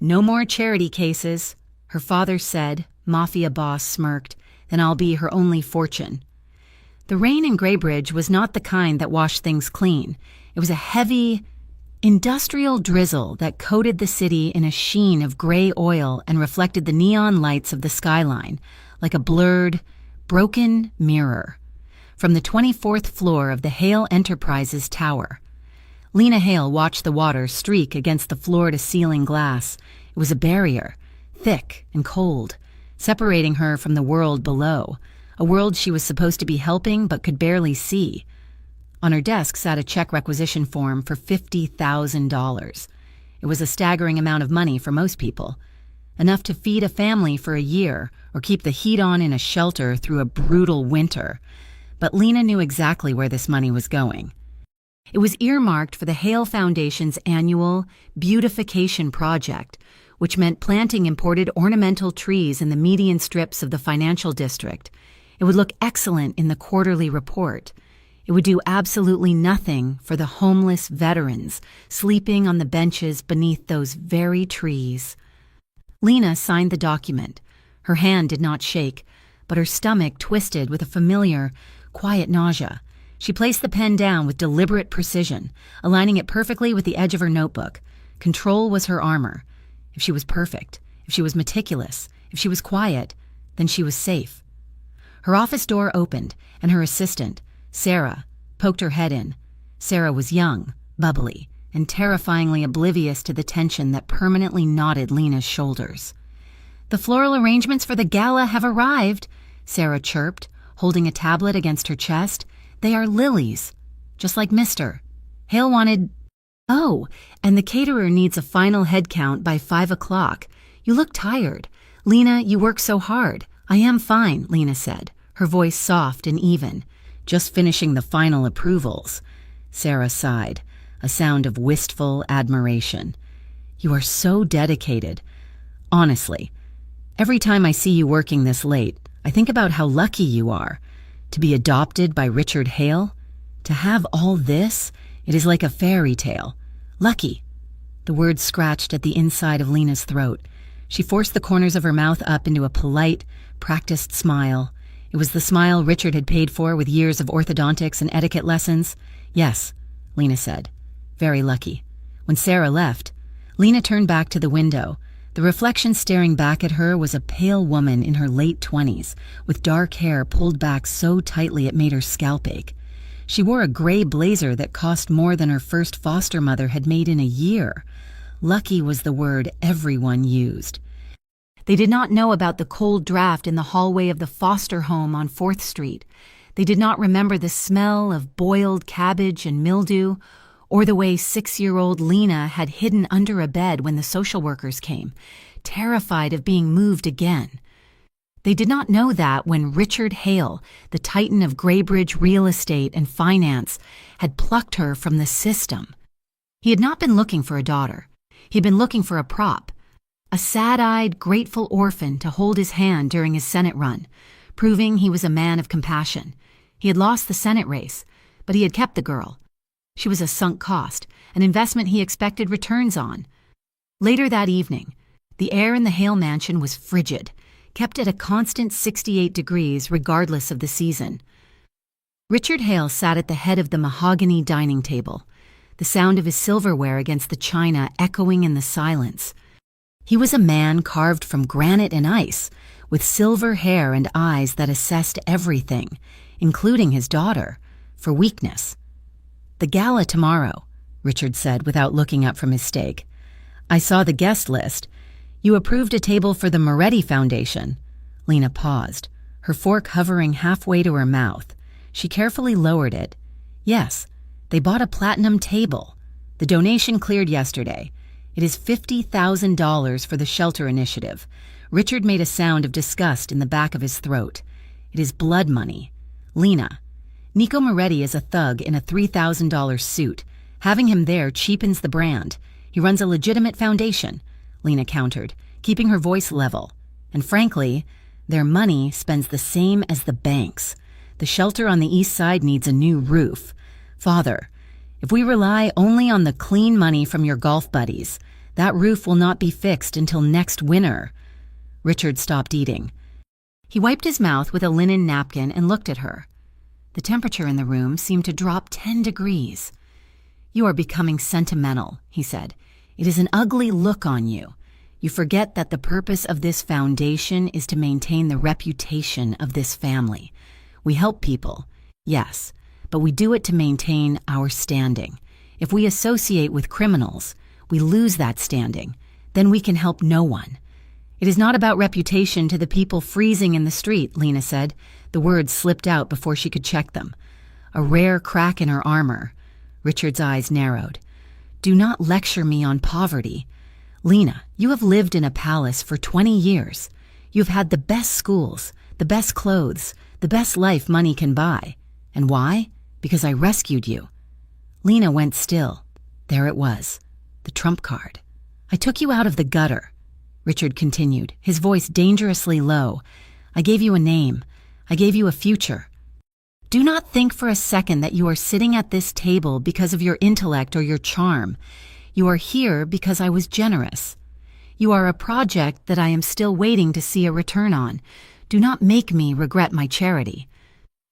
No more charity cases, her father said. Mafia boss smirked. Then I'll be her only fortune. The rain in Greybridge was not the kind that washed things clean. It was a heavy, industrial drizzle that coated the city in a sheen of gray oil and reflected the neon lights of the skyline like a blurred, broken mirror. From the 24th floor of the Hale Enterprises Tower, Lena Hale watched the water streak against the floor-to-ceiling glass. It was a barrier, thick and cold, separating her from the world below, a world she was supposed to be helping but could barely see. On her desk sat a check requisition form for $50,000. It was a staggering amount of money for most people, enough to feed a family for a year or keep the heat on in a shelter through a brutal winter. But Lena knew exactly where this money was going. It was earmarked for the Hale Foundation's annual beautification project, which meant planting imported ornamental trees in the median strips of the financial district. It would look excellent in the quarterly report. It would do absolutely nothing for the homeless veterans sleeping on the benches beneath those very trees. Lena signed the document. Her hand did not shake, but her stomach twisted with a familiar, quiet nausea. She placed the pen down with deliberate precision, aligning it perfectly with the edge of her notebook. Control was her armor. If she was perfect, if she was meticulous, if she was quiet, then she was safe. Her office door opened, and her assistant, Sarah, poked her head in. Sarah was young, bubbly, and terrifyingly oblivious to the tension that permanently knotted Lena's shoulders. "The floral arrangements for the gala have arrived," Sarah chirped, holding a tablet against her chest. "They are lilies, just like Mr. Hale wanted." "Oh, and the caterer needs a final head count by 5 o'clock. You look tired. Lena, you work so hard." "I am fine," Lena said, her voice soft and even. "Just finishing the final approvals." Sarah sighed, a sound of wistful admiration. "You are so dedicated. Honestly, every time I see you working this late, I think about how lucky you are. To be adopted by Richard Hale? To have all this? It is like a fairy tale. Lucky." The words scratched at the inside of Lena's throat. She forced the corners of her mouth up into a polite, practiced smile. It was the smile Richard had paid for with years of orthodontics and etiquette lessons. "Yes," Lena said. "Very lucky." When Sarah left, Lena turned back to the window. The reflection staring back at her was a pale woman in her late 20s, with dark hair pulled back so tightly it made her scalp ache. She wore a gray blazer that cost more than her first foster mother had made in a year. Lucky was the word everyone used. They did not know about the cold draft in the hallway of the foster home on 4th Street. They did not remember the smell of boiled cabbage and mildew, or the way 6-year-old Lena had hidden under a bed when the social workers came, terrified of being moved again. They did not know that when Richard Hale, the titan of Greybridge real estate and finance, had plucked her from the system. He had not been looking for a daughter. He had been looking for a prop, a sad-eyed, grateful orphan to hold his hand during his Senate run, proving he was a man of compassion. He had lost the Senate race, but he had kept the girl. She was a sunk cost, an investment he expected returns on. Later that evening, the air in the Hale mansion was frigid, kept at a constant 68 degrees regardless of the season. Richard Hale sat at the head of the mahogany dining table, the sound of his silverware against the china echoing in the silence. He was a man carved from granite and ice, with silver hair and eyes that assessed everything, including his daughter, for weakness. "The gala tomorrow," Richard said without looking up from his steak. "I saw the guest list. You approved a table for the Moretti Foundation." Lena paused, her fork hovering halfway to her mouth. She carefully lowered it. "Yes, they bought a platinum table. The donation cleared yesterday. It is $50,000 for the shelter initiative." Richard made a sound of disgust in the back of his throat. "It is blood money. Lena, Nico Moretti is a thug in a $3,000 suit. Having him there cheapens the brand. He runs a legitimate foundation," Lena countered, keeping her voice level. "And frankly, their money spends the same as the bank's. The shelter on the east side needs a new roof. Father, if we rely only on the clean money from your golf buddies, That roof will not be fixed until next winter." Richard stopped eating. He wiped his mouth with a linen napkin and looked at her. The temperature in the room seemed to drop 10 degrees. "You are becoming sentimental," he said. "It is an ugly look on you. You forget that the purpose of this foundation is to maintain the reputation of this family. We help people, yes, but we do it to maintain our standing. If we associate with criminals, we lose that standing. Then we can help no one." "It is not about reputation to the people freezing in the street," Lena said. The words slipped out before she could check them. A rare crack in her armor. Richard's eyes narrowed. "Do not lecture me on poverty. Lena, you have lived in a palace for 20 years. You have had the best schools, the best clothes, the best life money can buy. And why? Because I rescued you." Lena went still. There it was, the trump card. "I took you out of the gutter," Richard continued, his voice dangerously low. "I gave you a name. I gave you a future. Do not think for a second that you are sitting at this table because of your intellect or your charm. You are here because I was generous. You are a project that I am still waiting to see a return on. Do not make me regret my charity."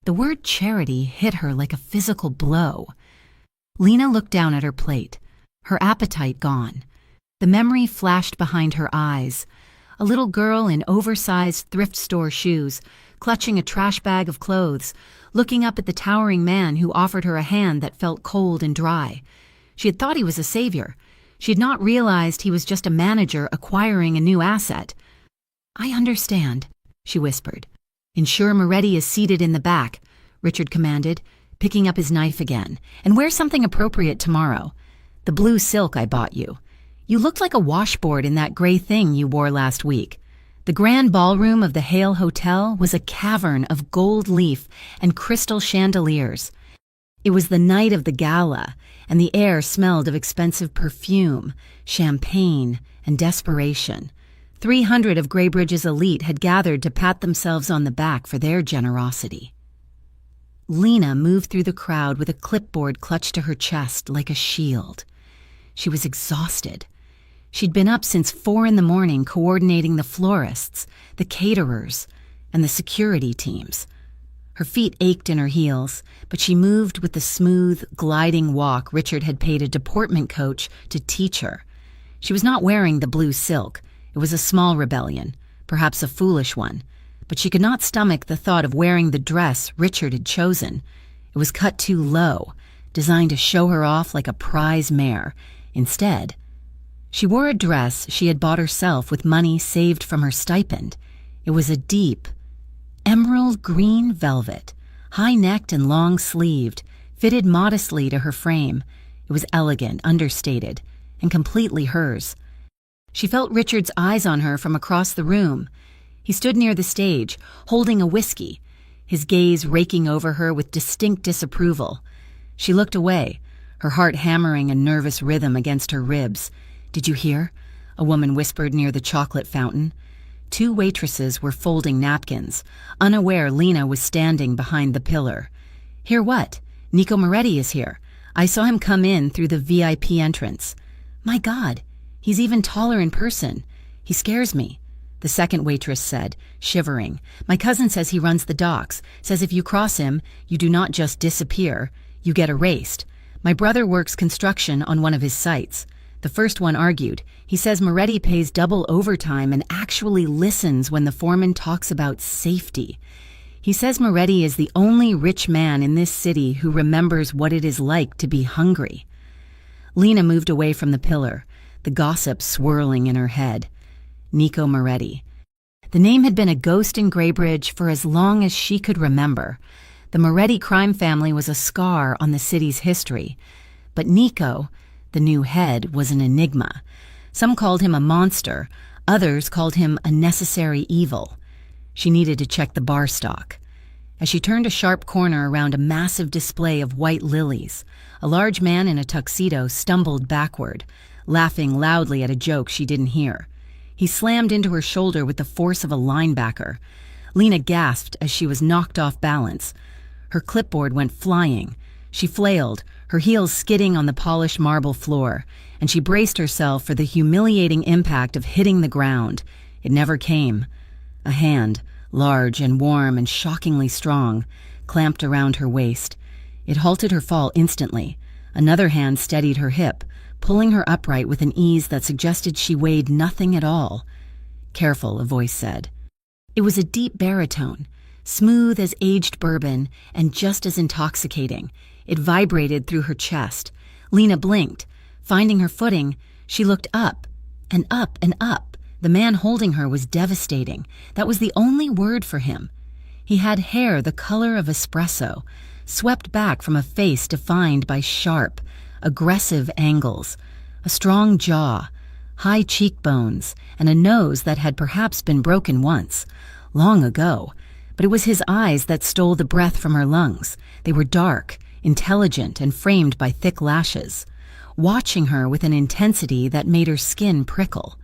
The word charity hit her like a physical blow. Lena looked down at her plate, her appetite gone. The memory flashed behind her eyes. A little girl in oversized thrift store shoes, clutching a trash bag of clothes, looking up at the towering man who offered her a hand that felt cold and dry. She had thought he was a savior. She had not realized he was just a manager acquiring a new asset. "I understand," she whispered. "Ensure Moretti is seated in the back," Richard commanded, picking up his knife again. "And wear something appropriate tomorrow. The blue silk I bought you. You looked like a washboard in that gray thing you wore last week." The grand ballroom of the Hale Hotel was a cavern of gold leaf and crystal chandeliers. It was the night of the gala, and the air smelled of expensive perfume, champagne, and desperation. 300 of Graybridge's elite had gathered to pat themselves on the back for their generosity. Lena moved through the crowd with a clipboard clutched to her chest like a shield. She was exhausted. She'd been up since 4 a.m. coordinating the florists, the caterers, and the security teams. Her feet ached in her heels, but she moved with the smooth, gliding walk Richard had paid a deportment coach to teach her. She was not wearing the blue silk. It was a small rebellion, perhaps a foolish one, but she could not stomach the thought of wearing the dress Richard had chosen. It was cut too low, designed to show her off like a prize mare. Instead, she wore a dress she had bought herself with money saved from her stipend. It was a deep, emerald green velvet, high-necked and long-sleeved, fitted modestly to her frame. It was elegant, understated, and completely hers. She felt Richard's eyes on her from across the room. He stood near the stage, holding a whiskey, his gaze raking over her with distinct disapproval. She looked away, her heart hammering a nervous rhythm against her ribs. "Did you hear?" a woman whispered near the chocolate fountain. 2 waitresses were folding napkins. Unaware, Lena was standing behind the pillar. "Hear what? Nico Moretti is here. I saw him come in through the VIP entrance. My God, he's even taller in person. He scares me," the second waitress said, shivering. "My cousin says he runs the docks, says if you cross him, you do not just disappear, you get erased. My brother works construction on one of his sites." The first one argued. "He says Moretti pays double overtime and actually listens when the foreman talks about safety. He says Moretti is the only rich man in this city who remembers what it is like to be hungry." Lena moved away from the pillar, the gossip swirling in her head. Nico Moretti. The name had been a ghost in Graybridge for as long as she could remember. The Moretti crime family was a scar on the city's history. But Nico, the new head, was an enigma. Some called him a monster, others called him a necessary evil. She needed to check the bar stock. As she turned a sharp corner around a massive display of white lilies, a large man in a tuxedo stumbled backward, laughing loudly at a joke she didn't hear. He slammed into her shoulder with the force of a linebacker. Lena gasped as she was knocked off balance. Her clipboard went flying. She flailed, her heels skidding on the polished marble floor, and she braced herself for the humiliating impact of hitting the ground. It never came. A hand, large and warm and shockingly strong, clamped around her waist. It halted her fall instantly. Another hand steadied her hip, pulling her upright with an ease that suggested she weighed nothing at all. "Careful," a voice said. It was a deep baritone, smooth as aged bourbon and just as intoxicating. It vibrated through her chest. Lena blinked. Finding her footing, she looked up and up and up. The man holding her was devastating. That was the only word for him. He had hair the color of espresso, swept back from a face defined by sharp, aggressive angles, a strong jaw, high cheekbones, and a nose that had perhaps been broken once, long ago. But it was his eyes that stole the breath from her lungs. They were dark, intelligent, and framed by thick lashes, watching her with an intensity that made her skin prickle.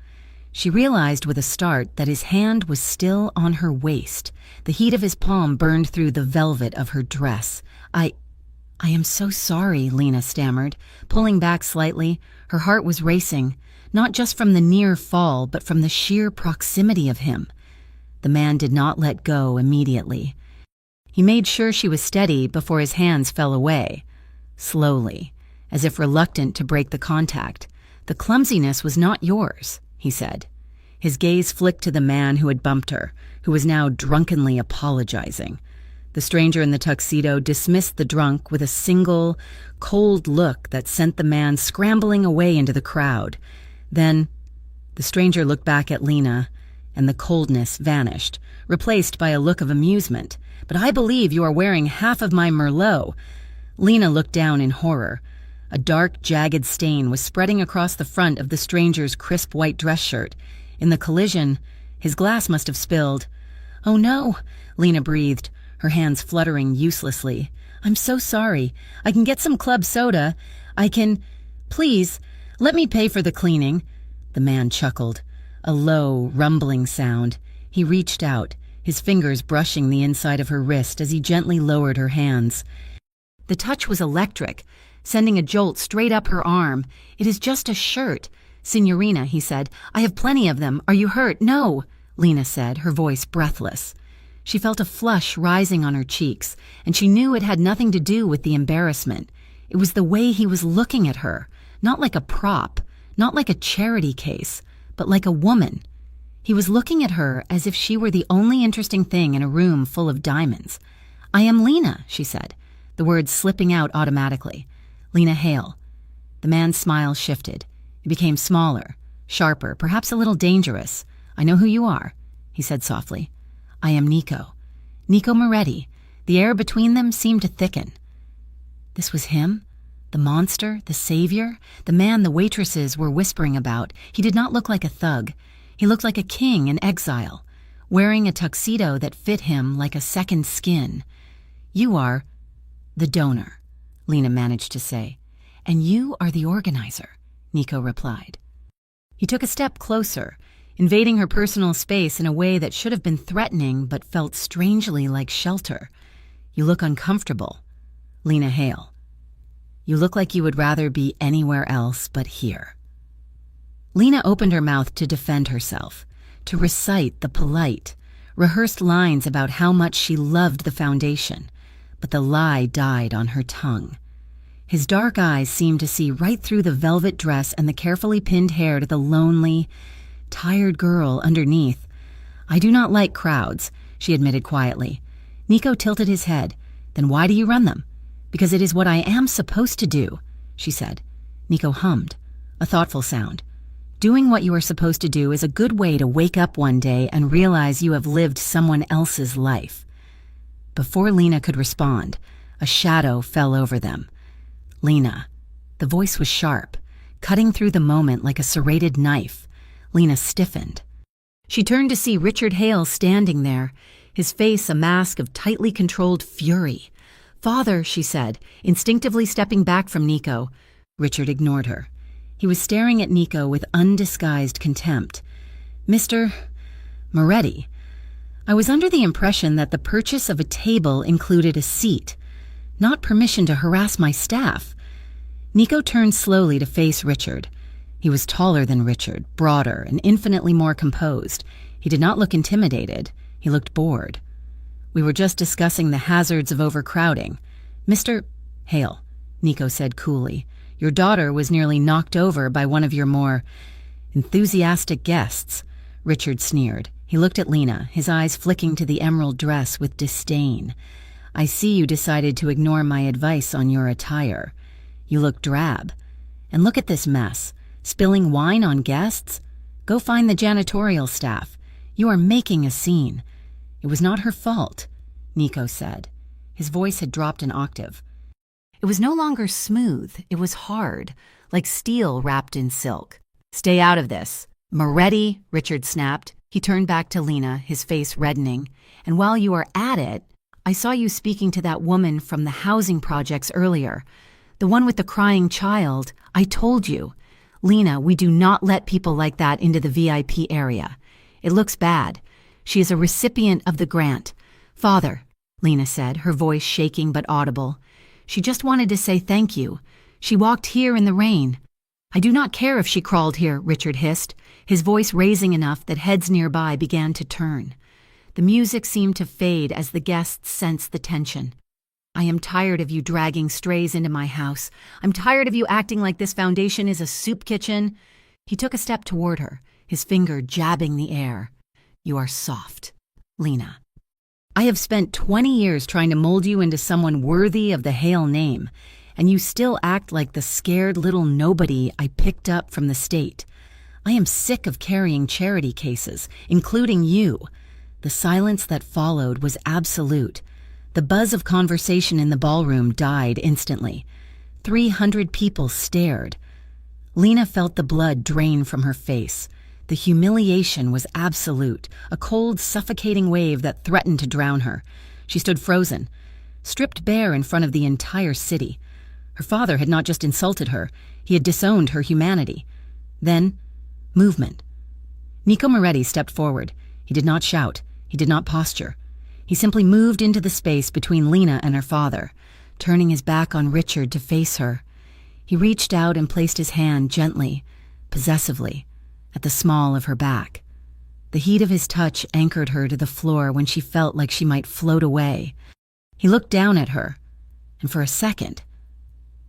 She realized with a start that his hand was still on her waist. The heat of his palm burned through the velvet of her dress. I am so sorry," Lena stammered, pulling back slightly. Her heart was racing, not just from the near fall, but from the sheer proximity of him. The man did not let go immediately. He made sure she was steady before his hands fell away. Slowly, as if reluctant to break the contact. "The clumsiness was not yours," he said. His gaze flicked to the man who had bumped her, who was now drunkenly apologizing. The stranger in the tuxedo dismissed the drunk with a single, cold look that sent the man scrambling away into the crowd. Then, the stranger looked back at Lena, and the coldness vanished, replaced by a look of amusement. "But I believe you are wearing half of my Merlot." Lena looked down in horror. A dark, jagged stain was spreading across the front of the stranger's crisp white dress shirt. In the collision, his glass must have spilled. "Oh no," Lena breathed, her hands fluttering uselessly. "I'm so sorry. I can get some club soda. I can... Please, let me pay for the cleaning." The man chuckled. A low, rumbling sound. He reached out, his fingers brushing the inside of her wrist as he gently lowered her hands. The touch was electric, sending a jolt straight up her arm. "It is just a shirt." "Signorina," he said, "I have plenty of them. Are you hurt?" "No," Lena said, her voice breathless. She felt a flush rising on her cheeks, and she knew it had nothing to do with the embarrassment. It was the way he was looking at her, not like a prop, not like a charity case, but like a woman. He was looking at her as if she were the only interesting thing in a room full of diamonds. "I am Lena," she said, the words slipping out automatically. "Lena Hale." The man's smile shifted. It became smaller, sharper, perhaps a little dangerous. "I know who you are," he said softly. "I am Nico. Nico Moretti." The air between them seemed to thicken. This was him? The monster? The savior? The man the waitresses were whispering about? He did not look like a thug. He looked like a king in exile, wearing a tuxedo that fit him like a second skin. "You are the donor," Lena managed to say. "And you are the organizer," Nico replied. He took a step closer, invading her personal space in a way that should have been threatening but felt strangely like shelter. "You look uncomfortable, Lena Hale. You look like you would rather be anywhere else but here." Lena opened her mouth to defend herself, to recite the polite, rehearsed lines about how much she loved the foundation, but the lie died on her tongue. His dark eyes seemed to see right through the velvet dress and the carefully pinned hair to the lonely, tired girl underneath. "I do not like crowds," she admitted quietly. Nico tilted his head. "Then why do you run them?" "Because it is what I am supposed to do," she said. Nico hummed, a thoughtful sound. "Doing what you are supposed to do is a good way to wake up one day and realize you have lived someone else's life." Before Lena could respond, a shadow fell over them. "Lena." The voice was sharp, cutting through the moment like a serrated knife. Lena stiffened. She turned to see Richard Hale standing there, his face a mask of tightly controlled fury. "Father," she said, instinctively stepping back from Nico. Richard ignored her. He was staring at Nico with undisguised contempt. "Mr. Moretti, I was under the impression that the purchase of a table included a seat, not permission to harass my staff." Nico turned slowly to face Richard. He was taller than Richard, broader, and infinitely more composed. He did not look intimidated. He looked bored. "We were just discussing the hazards of overcrowding. Mr. Hale," Nico said coolly, "your daughter was nearly knocked over by one of your more enthusiastic guests." Richard sneered. He looked at Lena, his eyes flicking to the emerald dress with disdain. "I see you decided to ignore my advice on your attire. You look drab. And look at this mess. Spilling wine on guests? Go find the janitorial staff. You are making a scene." "It was not her fault," Nico said. His voice had dropped an octave. It was no longer smooth, it was hard, like steel wrapped in silk. "Stay out of this." "Moretti," Richard snapped. He turned back to Lena, his face reddening. "And while you are at it, I saw you speaking to that woman from the housing projects earlier. The one with the crying child. I told you. Lena, we do not let people like that into the VIP area. It looks bad. She is a recipient of the grant. Father," Lena said, her voice shaking but audible. "She just wanted to say thank you. She walked here in the rain." "I do not care if she crawled here," Richard hissed, his voice raising enough that heads nearby began to turn. The music seemed to fade as the guests sensed the tension. "I am tired of you dragging strays into my house. I'm tired of you acting like this foundation is a soup kitchen." He took a step toward her, his finger jabbing the air. "You are soft, Lena. I have spent 20 years trying to mold you into someone worthy of the Hale name, and you still act like the scared little nobody I picked up from the state. I am sick of carrying charity cases, including you." The silence that followed was absolute. The buzz of conversation in the ballroom died instantly. 300 people stared. Lena felt the blood drain from her face. The humiliation was absolute, a cold, suffocating wave that threatened to drown her. She stood frozen, stripped bare in front of the entire city. Her father had not just insulted her, he had disowned her humanity. Then, movement. Nico Moretti stepped forward. He did not shout. He did not posture. He simply moved into the space between Lena and her father, turning his back on Richard to face her. He reached out and placed his hand gently, possessively, at the small of her back. The heat of his touch anchored her to the floor when she felt like she might float away. He looked down at her, and for a second,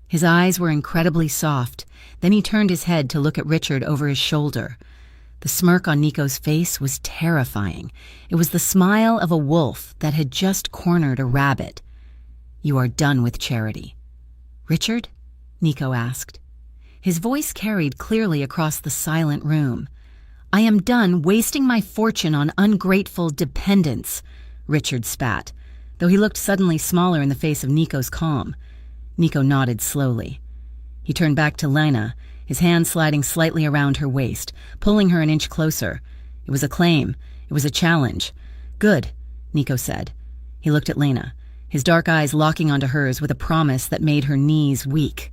his eyes were incredibly soft. Then he turned his head to look at Richard over his shoulder. The smirk on Nico's face was terrifying. It was the smile of a wolf that had just cornered a rabbit. "You are done with charity." "Richard?" Nico asked. His voice carried clearly across the silent room. "I am done wasting my fortune on ungrateful dependents," Richard spat, though he looked suddenly smaller in the face of Nico's calm. Nico nodded slowly. He turned back to Lena, his hand sliding slightly around her waist, pulling her an inch closer. It was a claim. It was a challenge. "Good," Nico said. He looked at Lena, his dark eyes locking onto hers with a promise that made her knees weak.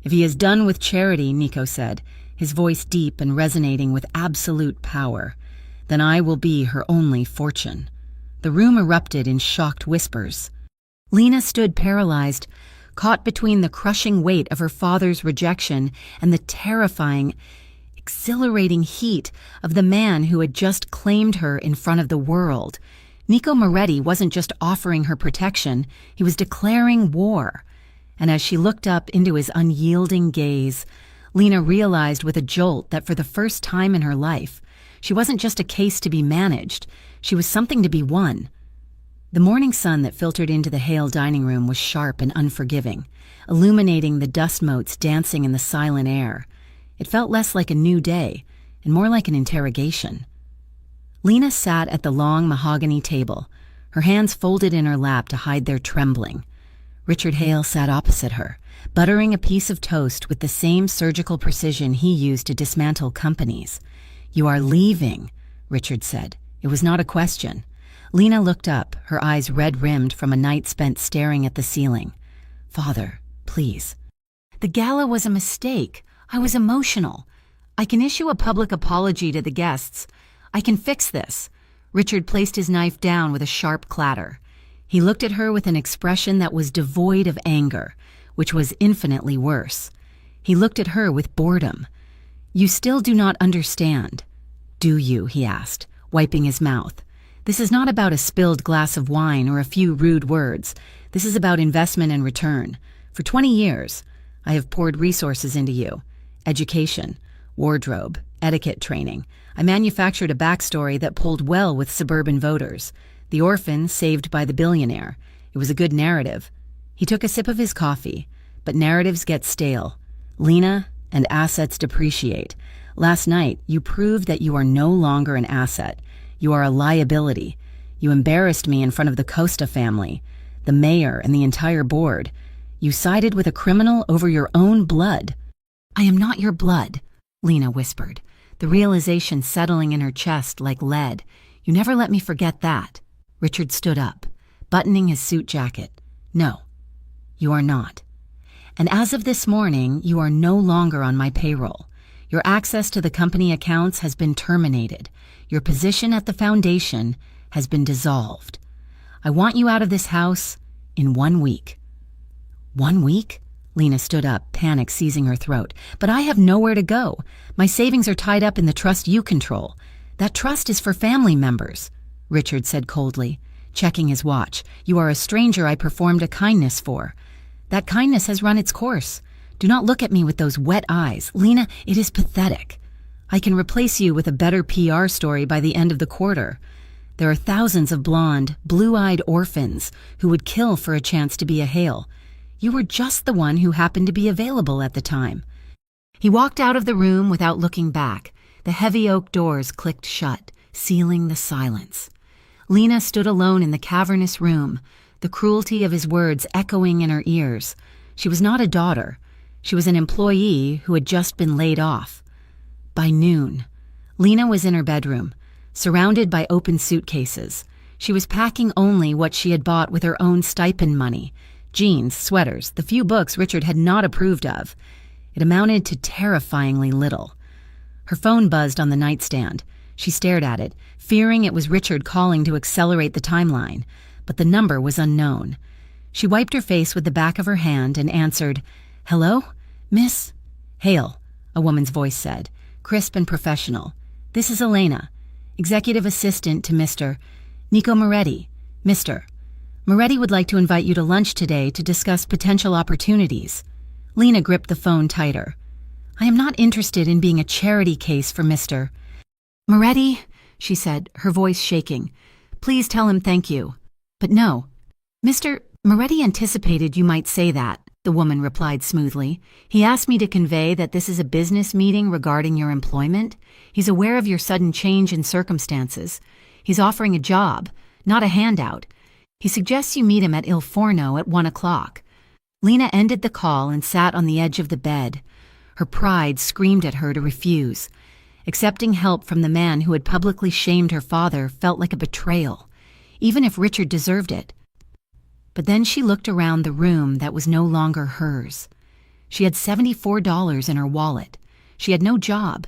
"If he is done with charity," Nico said, his voice deep and resonating with absolute power, "then I will be her only fortune." The room erupted in shocked whispers. Lena stood paralyzed, caught between the crushing weight of her father's rejection and the terrifying, exhilarating heat of the man who had just claimed her in front of the world. Nico Moretti wasn't just offering her protection, he was declaring war. And as she looked up into his unyielding gaze, Lena realized with a jolt that for the first time in her life, she wasn't just a case to be managed, she was something to be won. The morning sun that filtered into the Hale dining room was sharp and unforgiving, illuminating the dust motes dancing in the silent air. It felt less like a new day and more like an interrogation. Lena sat at the long mahogany table, her hands folded in her lap to hide their trembling. Richard Hale sat opposite her, buttering a piece of toast with the same surgical precision he used to dismantle companies. "You are leaving," Richard said. It was not a question. Lena looked up, her eyes red-rimmed from a night spent staring at the ceiling. "Father, please." "The gala was a mistake. I was emotional. I can issue a public apology to the guests. I can fix this." Richard placed his knife down with a sharp clatter. He looked at her with an expression that was devoid of anger, which was infinitely worse. He looked at her with boredom. "You still do not understand, do you?" he asked, wiping his mouth. "This is not about a spilled glass of wine or a few rude words. This is about investment and return. For 20 years, I have poured resources into you. Education, wardrobe, etiquette training. I manufactured a backstory that pulled well with suburban voters. The orphan saved by the billionaire. It was a good narrative." He took a sip of his coffee. But narratives get stale. Lena, and assets depreciate. Last night, you proved that you are no longer an asset. You are a liability. You embarrassed me in front of the Costa family, the mayor, and the entire board. You sided with a criminal over your own blood. "I am not your blood," Lena whispered, the realization settling in her chest like lead. "You never let me forget that." Richard stood up, buttoning his suit jacket. "No, you are not. And as of this morning, you are no longer on my payroll. Your access to the company accounts has been terminated. Your position at the foundation has been dissolved. I want you out of this house in 1 week." 1 week? Lena stood up, panic seizing her throat. "But I have nowhere to go. My savings are tied up in the trust you control. That trust is for family members," Richard said coldly, checking his watch. "You are a stranger I performed a kindness for. That kindness has run its course. Do not look at me with those wet eyes. Lena, it is pathetic. I can replace you with a better PR story by the end of the quarter. There are thousands of blonde, blue-eyed orphans who would kill for a chance to be a Hale. You were just the one who happened to be available at the time." He walked out of the room without looking back. The heavy oak doors clicked shut, sealing the silence. Lena stood alone in the cavernous room, the cruelty of his words echoing in her ears. She was not a daughter. She was an employee who had just been laid off. By noon, Lena was in her bedroom, surrounded by open suitcases. She was packing only what she had bought with her own stipend money: jeans, sweaters, the few books Richard had not approved of. It amounted to terrifyingly little. Her phone buzzed on the nightstand. She stared at it, fearing it was Richard calling to accelerate the timeline, but the number was unknown. She wiped her face with the back of her hand and answered, "Hello, Miss Hale," a woman's voice said, crisp and professional. "This is Elena, executive assistant to Mr. Nico Moretti. Mr. Moretti would like to invite you to lunch today to discuss potential opportunities." Lena gripped the phone tighter. "I am not interested in being a charity case for Mr. Moretti," she said, her voice shaking. "Please tell him thank you." "But no, Mr. Moretti anticipated you might say that," the woman replied smoothly. "He asked me to convey that this is a business meeting regarding your employment. He's aware of your sudden change in circumstances. He's offering a job, not a handout. He suggests you meet him at Il Forno at 1 o'clock. Lena ended the call and sat on the edge of the bed. Her pride screamed at her to refuse. Accepting help from the man who had publicly shamed her father felt like a betrayal, even if Richard deserved it. But then she looked around the room that was no longer hers. She had $74 in her wallet. She had no job,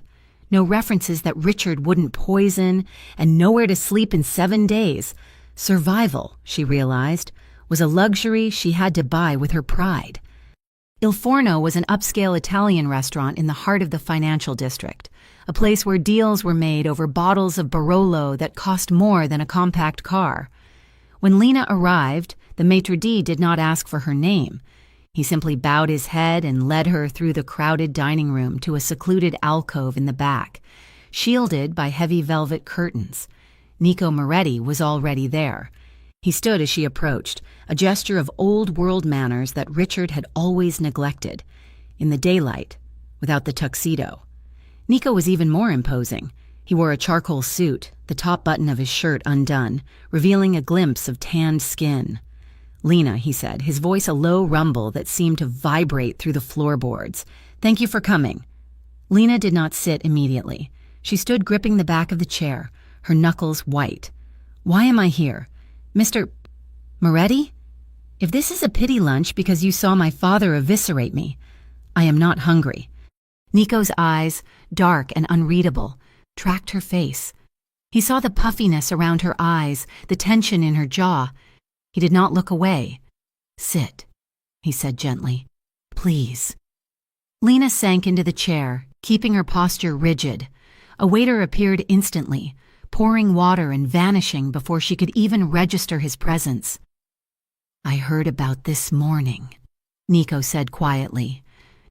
no references that Richard wouldn't poison, and nowhere to sleep in 7 days. Survival, she realized, was a luxury she had to buy with her pride. Il Forno was an upscale Italian restaurant in the heart of the financial district, a place where deals were made over bottles of Barolo that cost more than a compact car. When Lena arrived, the maitre d' did not ask for her name. He simply bowed his head and led her through the crowded dining room to a secluded alcove in the back, shielded by heavy velvet curtains. Nico Moretti was already there. He stood as she approached, a gesture of old-world manners that Richard had always neglected. In the daylight, without the tuxedo. Nico was even more imposing. He wore a charcoal suit, the top button of his shirt undone, revealing a glimpse of tanned skin. "Lena," he said, his voice a low rumble that seemed to vibrate through the floorboards. "Thank you for coming." Lena did not sit immediately. She stood gripping the back of the chair, her knuckles white. "Why am I here? Mr. Moretti? If this is a pity lunch because you saw my father eviscerate me, I am not hungry." Nico's eyes, dark and unreadable, tracked her face. He saw the puffiness around her eyes, the tension in her jaw. He did not look away. "Sit," he said gently. "Please." Lena sank into the chair, keeping her posture rigid. A waiter appeared instantly, pouring water and vanishing before she could even register his presence. "I heard about this morning," Nico said quietly.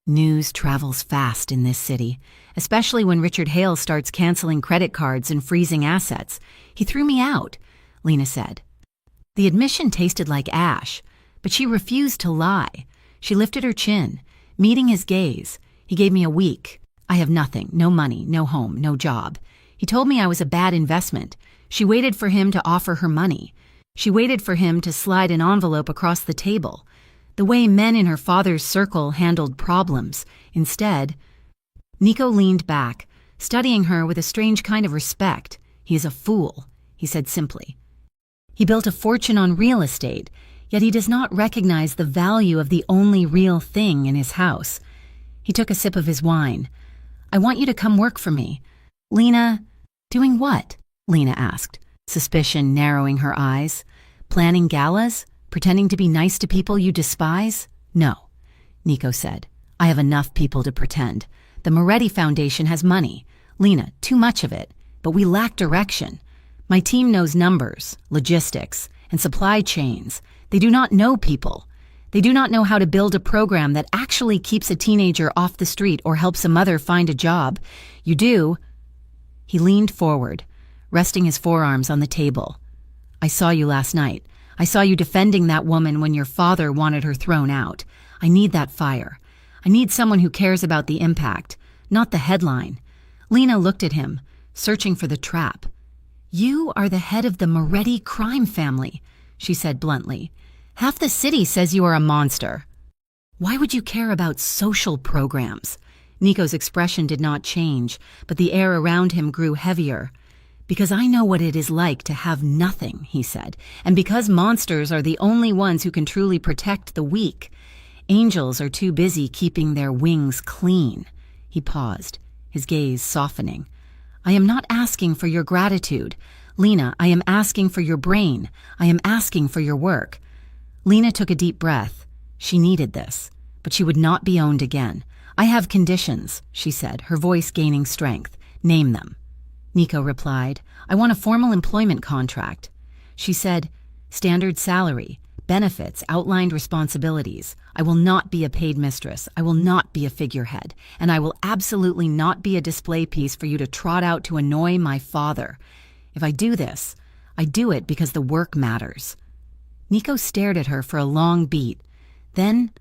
"News travels fast in this city, especially when Richard Hale starts canceling credit cards and freezing assets. He threw me out," Lena said. The admission tasted like ash, but she refused to lie. She lifted her chin, meeting his gaze. "He gave me a week. I have nothing, no money, no home, no job. He told me I was a bad investment." She waited for him to offer her money. She waited for him to slide an envelope across the table. The way men in her father's circle handled problems. Instead, Nico leaned back, studying her with a strange kind of respect. "He is a fool," he said simply. "He built a fortune on real estate, yet he does not recognize the value of the only real thing in his house." He took a sip of his wine. "I want you to come work for me." "Lena—" "Doing what?" Lena asked, suspicion narrowing her eyes. "Planning galas? Pretending to be nice to people you despise?" "No," Nico said. "I have enough people to pretend. The Moretti Foundation has money. Lena, too much of it. But we lack direction. My team knows numbers, logistics, and supply chains. They do not know people. They do not know how to build a program that actually keeps a teenager off the street or helps a mother find a job. You do." He leaned forward, resting his forearms on the table. "I saw you last night. I saw you defending that woman when your father wanted her thrown out. I need that fire. I need someone who cares about the impact, not the headline." Lena looked at him, searching for the trap. "You are the head of the Moretti crime family," she said bluntly. "Half the city says you are a monster. Why would you care about social programs?" Nico's expression did not change, but the air around him grew heavier. "Because I know what it is like to have nothing," he said, "and because monsters are the only ones who can truly protect the weak. Angels are too busy keeping their wings clean." He paused, his gaze softening. "I am not asking for your gratitude. Lena, I am asking for your brain. I am asking for your work." Lena took a deep breath. She needed this, but she would not be owned again. "I have conditions," she said, her voice gaining strength. "Name them." Nico replied, "I want a formal employment contract." She said, "Standard salary, benefits, outlined responsibilities. I will not be a paid mistress. I will not be a figurehead. And I will absolutely not be a display piece for you to trot out to annoy my father. If I do this, I do it because the work matters." Nico stared at her for a long beat. Then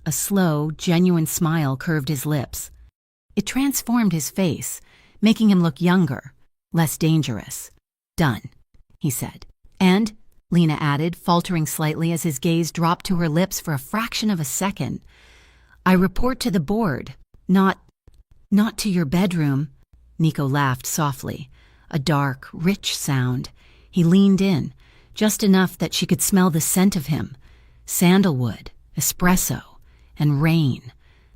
a slow, genuine smile curved his lips. It transformed his face, making him look younger, less dangerous. "Done," he said. "And," Lena added, faltering slightly as his gaze dropped to her lips for a fraction of a second, "I report to the board, not to your bedroom." Nico laughed softly, a dark, rich sound. He leaned in, just enough that she could smell the scent of him. Sandalwood, espresso, and rain.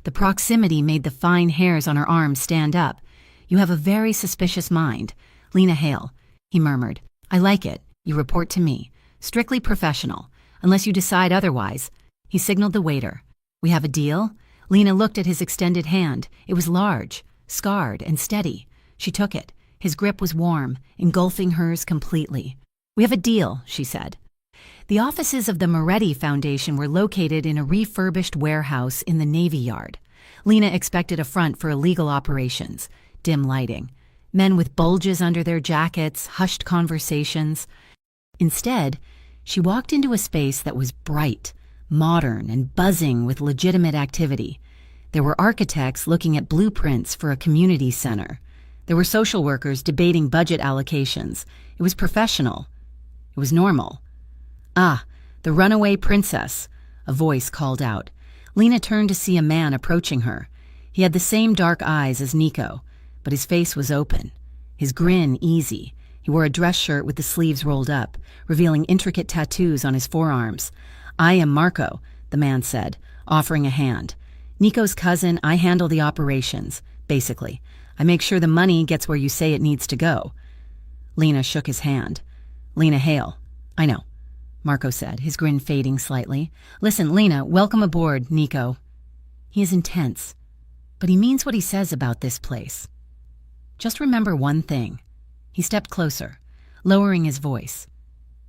The proximity made the fine hairs on her arms stand up. "You have a very suspicious mind. Lena Hale," he murmured. "I like it. You report to me. Strictly professional. Unless you decide otherwise." He signaled the waiter. "We have a deal?" Lena looked at his extended hand. It was large, scarred, and steady. She took it. His grip was warm, engulfing hers completely. "We have a deal," she said. The offices of the Moretti Foundation were located in a refurbished warehouse in the Navy Yard. Lena expected a front for illegal operations, dim lighting, men with bulges under their jackets, hushed conversations. Instead, she walked into a space that was bright, modern, and buzzing with legitimate activity. There were architects looking at blueprints for a community center. There were social workers debating budget allocations. It was professional. It was normal. "Ah, the runaway princess," a voice called out. Lena turned to see a man approaching her. He had the same dark eyes as Nico, but his face was open, his grin easy. He wore a dress shirt with the sleeves rolled up, revealing intricate tattoos on his forearms. "I am Marco," the man said, offering a hand. "Nico's cousin. I handle the operations, basically. I make sure the money gets where you say it needs to go." Lena shook his hand. "Lena Hale." "I know," Marco said, his grin fading slightly. "Listen, Lena, welcome aboard, Nico." "He is intense." But he means what he says about this place. Just remember one thing. He stepped closer, lowering his voice.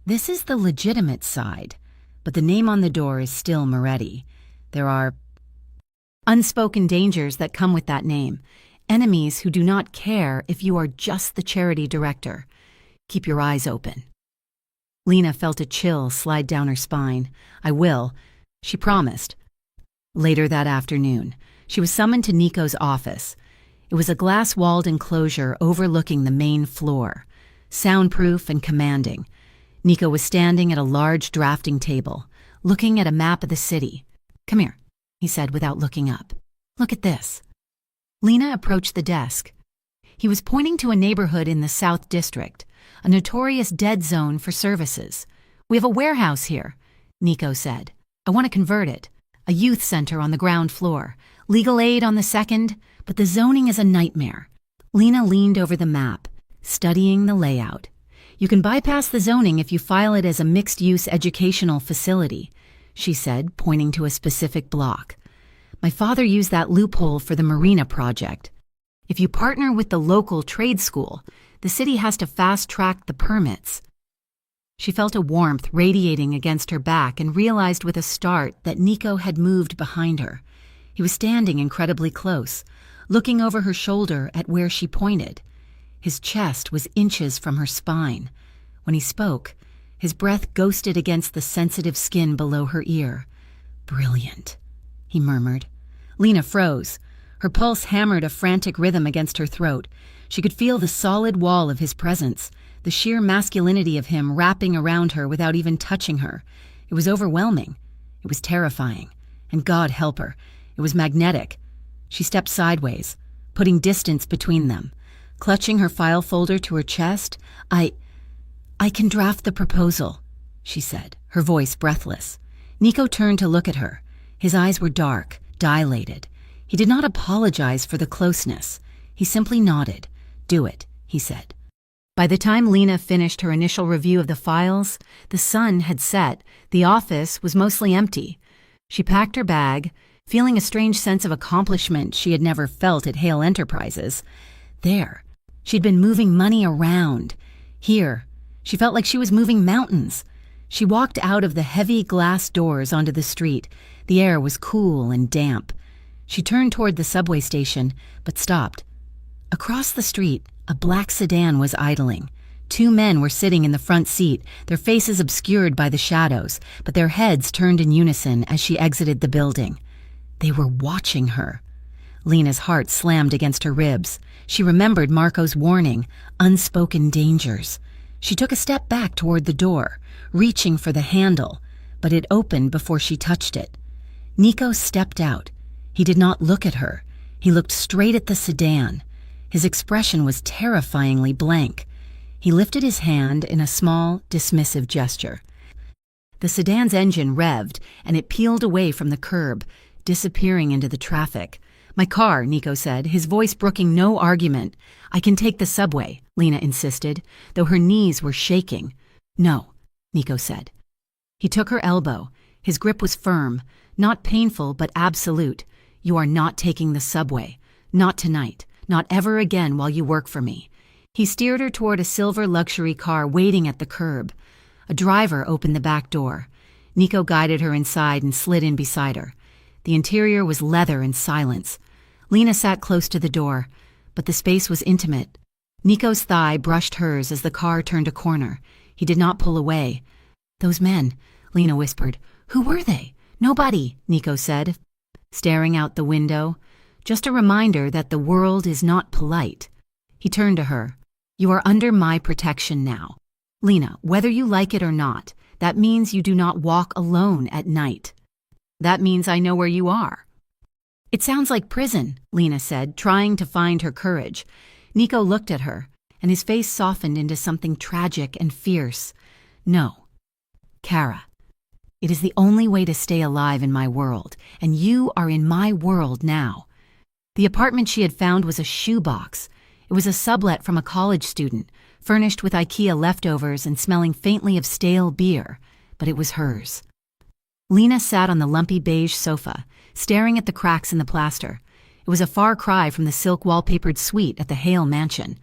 This is the legitimate side, but the name on the door is still Moretti. There are unspoken dangers that come with that name, enemies who do not care if you are just the charity director. Keep your eyes open. Lena felt a chill slide down her spine. I will, she promised. Later that afternoon, she was summoned to Nico's office. It was a glass-walled enclosure overlooking the main floor, soundproof and commanding. Nico was standing at a large drafting table, looking at a map of the city. Come here, he said without looking up. Look at this. Lena approached the desk. He was pointing to a neighborhood in the South District, a notorious dead zone for services. We have a warehouse here, Nico said. I want to convert it. A youth center on the ground floor, legal aid on the second, but the zoning is a nightmare. Lena leaned over the map, studying the layout. You can bypass the zoning if you file it as a mixed-use educational facility, she said, pointing to a specific block. My father used that loophole for the marina project. If you partner with the local trade school, the city has to fast-track the permits. She felt a warmth radiating against her back and realized with a start that Nico had moved behind her. He was standing incredibly close, looking over her shoulder at where she pointed. His chest was inches from her spine. When he spoke, his breath ghosted against the sensitive skin below her ear. Brilliant, he murmured. Lena froze. Her pulse hammered a frantic rhythm against her throat. She could feel the solid wall of his presence, the sheer masculinity of him wrapping around her without even touching her. It was overwhelming. It was terrifying. And God help her, it was magnetic. She stepped sideways, putting distance between them. Clutching her file folder to her chest, I can draft the proposal, she said, her voice breathless. Nico turned to look at her. His eyes were dark, dilated. He did not apologize for the closeness. He simply nodded. Do it, he said. By the time Lena finished her initial review of the files, the sun had set. The office was mostly empty. She packed her bag, feeling a strange sense of accomplishment she had never felt at Hale Enterprises. There, she'd been moving money around. Here, she felt like she was moving mountains. She walked out of the heavy glass doors onto the street. The air was cool and damp. She turned toward the subway station, but stopped. Across the street, a black sedan was idling. Two men were sitting in the front seat, their faces obscured by the shadows, but their heads turned in unison as she exited the building. They were watching her. Lena's heart slammed against her ribs. She remembered Marco's warning, unspoken dangers. She took a step back toward the door, reaching for the handle, but it opened before she touched it. Nico stepped out. He did not look at her. He looked straight at the sedan. His expression was terrifyingly blank. He lifted his hand in a small, dismissive gesture. The sedan's engine revved, and it peeled away from the curb, disappearing into the traffic. My car, Nico said, his voice brooking no argument. I can take the subway, Lena insisted, though her knees were shaking. No, Nico said. He took her elbow. His grip was firm, not painful but absolute. You are not taking the subway. Not tonight. Not ever again while you work for me. He steered her toward a silver luxury car waiting at the curb. A driver opened the back door. Nico guided her inside and slid in beside her. The interior was leather and silence. Lena sat close to the door, but the space was intimate. Nico's thigh brushed hers as the car turned a corner. He did not pull away. Those men, Lena whispered. Who were they? Nobody, Nico said, staring out the window. Just a reminder that the world is not polite. He turned to her. You are under my protection now. Lena, whether you like it or not, that means you do not walk alone at night. That means I know where you are. It sounds like prison, Lena said, trying to find her courage. Nico looked at her, and his face softened into something tragic and fierce. No. Kara, it is the only way to stay alive in my world, and you are in my world now. The apartment she had found was a shoebox. It was a sublet from a college student, furnished with IKEA leftovers and smelling faintly of stale beer, but it was hers. Lena sat on the lumpy beige sofa, staring at the cracks in the plaster. It was a far cry from the silk wallpapered suite at the Hale mansion.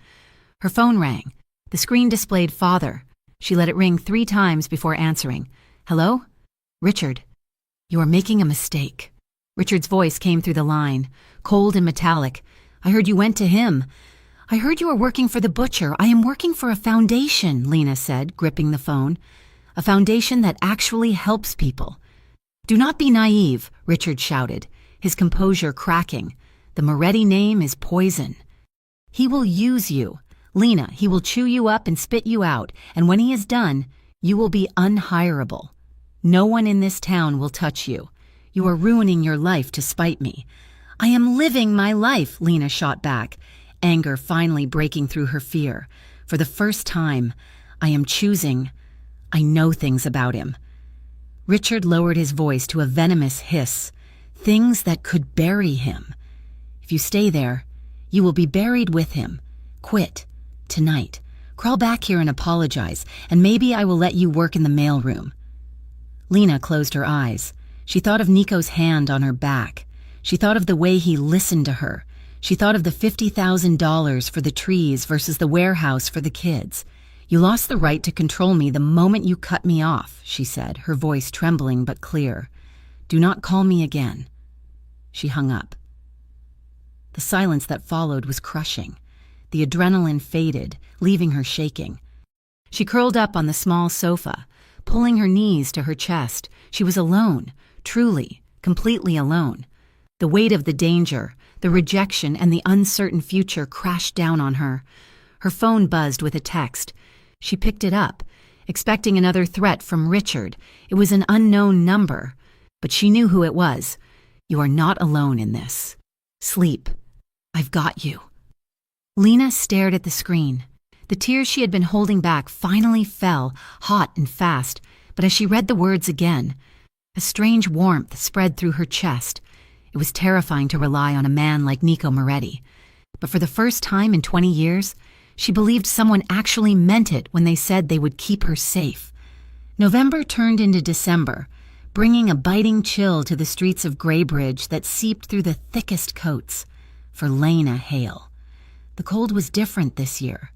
Her phone rang. The screen displayed Father. She let it ring 3 times before answering. Hello? Richard. You are making a mistake. Richard's voice came through the line, cold and metallic. I heard you went to him. I heard you were working for the butcher. I am working for a foundation, Lena said, gripping the phone. A foundation that actually helps people. Do not be naive, Richard shouted, his composure cracking. The Moretti name is poison. He will use you. Lena, he will chew you up and spit you out, and when he is done, you will be unhireable. No one in this town will touch you. You are ruining your life to spite me. I am living my life, Lena shot back, anger finally breaking through her fear. For the first time, I am choosing. I know things about him. Richard lowered his voice to a venomous hiss. Things that could bury him. If you stay there, you will be buried with him. Quit. Tonight. Crawl back here and apologize, and maybe I will let you work in the mailroom. Lena closed her eyes. She thought of Nico's hand on her back. She thought of the way he listened to her. She thought of the $50,000 for the trees versus the warehouse for the kids. You lost the right to control me the moment you cut me off, she said, her voice trembling but clear. Do not call me again. She hung up. The silence that followed was crushing. The adrenaline faded, leaving her shaking. She curled up on the small sofa, pulling her knees to her chest. She was alone, truly, completely alone. The weight of the danger, the rejection, and the uncertain future crashed down on her. Her phone buzzed with a text. She picked it up, expecting another threat from Richard. It was an unknown number, but she knew who it was. You are not alone in this. Sleep. I've got you. Lena stared at the screen. The tears she had been holding back finally fell, hot and fast, but as she read the words again, a strange warmth spread through her chest. It was terrifying to rely on a man like Nico Moretti. But for the first time in 20 years, she believed someone actually meant it when they said they would keep her safe. November turned into December, bringing a biting chill to the streets of Graybridge that seeped through the thickest coats. For Lena Hale. The cold was different this year.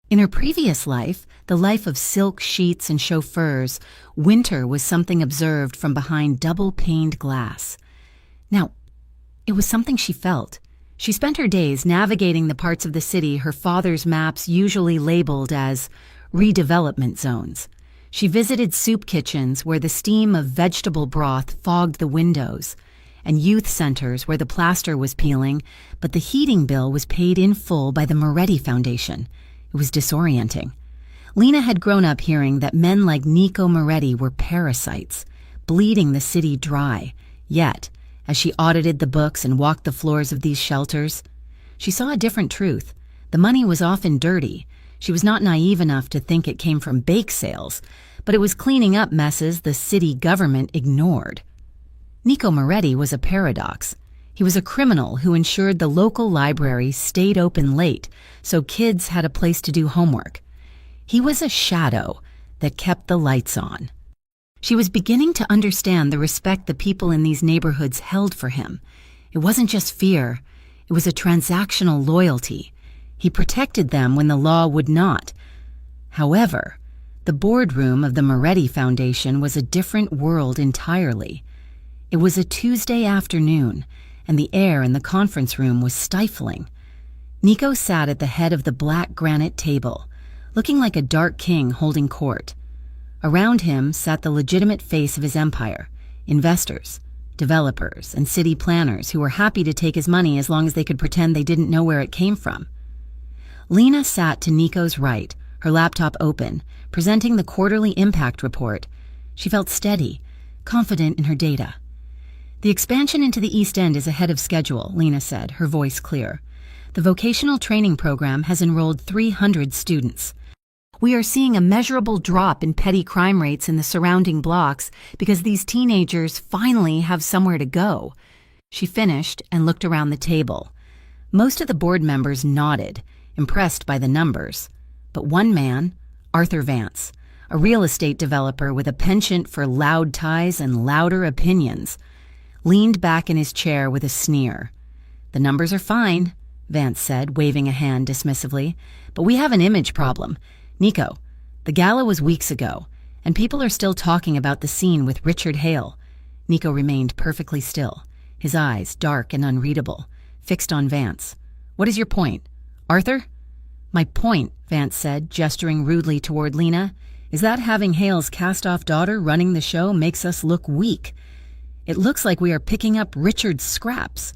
In her previous life, the life of silk sheets and chauffeurs, winter was something observed from behind double-paned glass. Now, it was something she felt. She spent her days navigating the parts of the city her father's maps usually labeled as redevelopment zones. She visited soup kitchens where the steam of vegetable broth fogged the windows, and youth centers where the plaster was peeling, but the heating bill was paid in full by the Moretti Foundation. It was disorienting. Lena had grown up hearing that men like Nico Moretti were parasites, bleeding the city dry. Yet, as she audited the books and walked the floors of these shelters, she saw a different truth. The money was often dirty. She was not naive enough to think it came from bake sales, but it was cleaning up messes the city government ignored. Nico Moretti was a paradox. He was a criminal who ensured the local library stayed open late so kids had a place to do homework. He was a shadow that kept the lights on. She was beginning to understand the respect the people in these neighborhoods held for him. It wasn't just fear. It was a transactional loyalty. He protected them when the law would not. However, the boardroom of the Moretti Foundation was a different world entirely. It was a Tuesday afternoon, and the air in the conference room was stifling. Nico sat at the head of the black granite table, looking like a dark king holding court. Around him sat the legitimate face of his empire, investors, developers, and city planners who were happy to take his money as long as they could pretend they didn't know where it came from. Lena sat to Nico's right, her laptop open, presenting the quarterly impact report. She felt steady, confident in her data. The expansion into the East End is ahead of schedule, Lena said, her voice clear. The vocational training program has enrolled 300 students. We are seeing a measurable drop in petty crime rates in the surrounding blocks because these teenagers finally have somewhere to go. She finished and looked around the table. Most of the board members nodded, impressed by the numbers. But one man, Arthur Vance, a real estate developer with a penchant for loud ties and louder opinions, leaned back in his chair with a sneer. "The numbers are fine," Vance said, waving a hand dismissively. "But we have an image problem. Nico, the gala was weeks ago, and people are still talking about the scene with Richard Hale." Nico remained perfectly still, his eyes, dark and unreadable, fixed on Vance. "What is your point? Arthur?" "My point," Vance said, gesturing rudely toward Lena, "is that having Hale's cast-off daughter running the show makes us look weak. It looks like we are picking up Richard's scraps."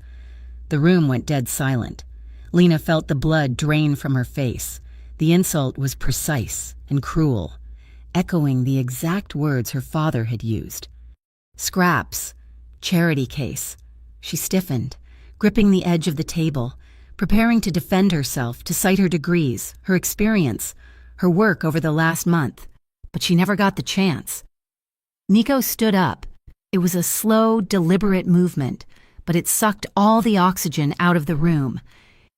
The room went dead silent. Lena felt the blood drain from her face. The insult was precise and cruel, echoing the exact words her father had used. Scraps. Charity case. She stiffened, gripping the edge of the table, preparing to defend herself, to cite her degrees, her experience, her work over the last month. But she never got the chance. Nico stood up. It was a slow, deliberate movement, but it sucked all the oxygen out of the room.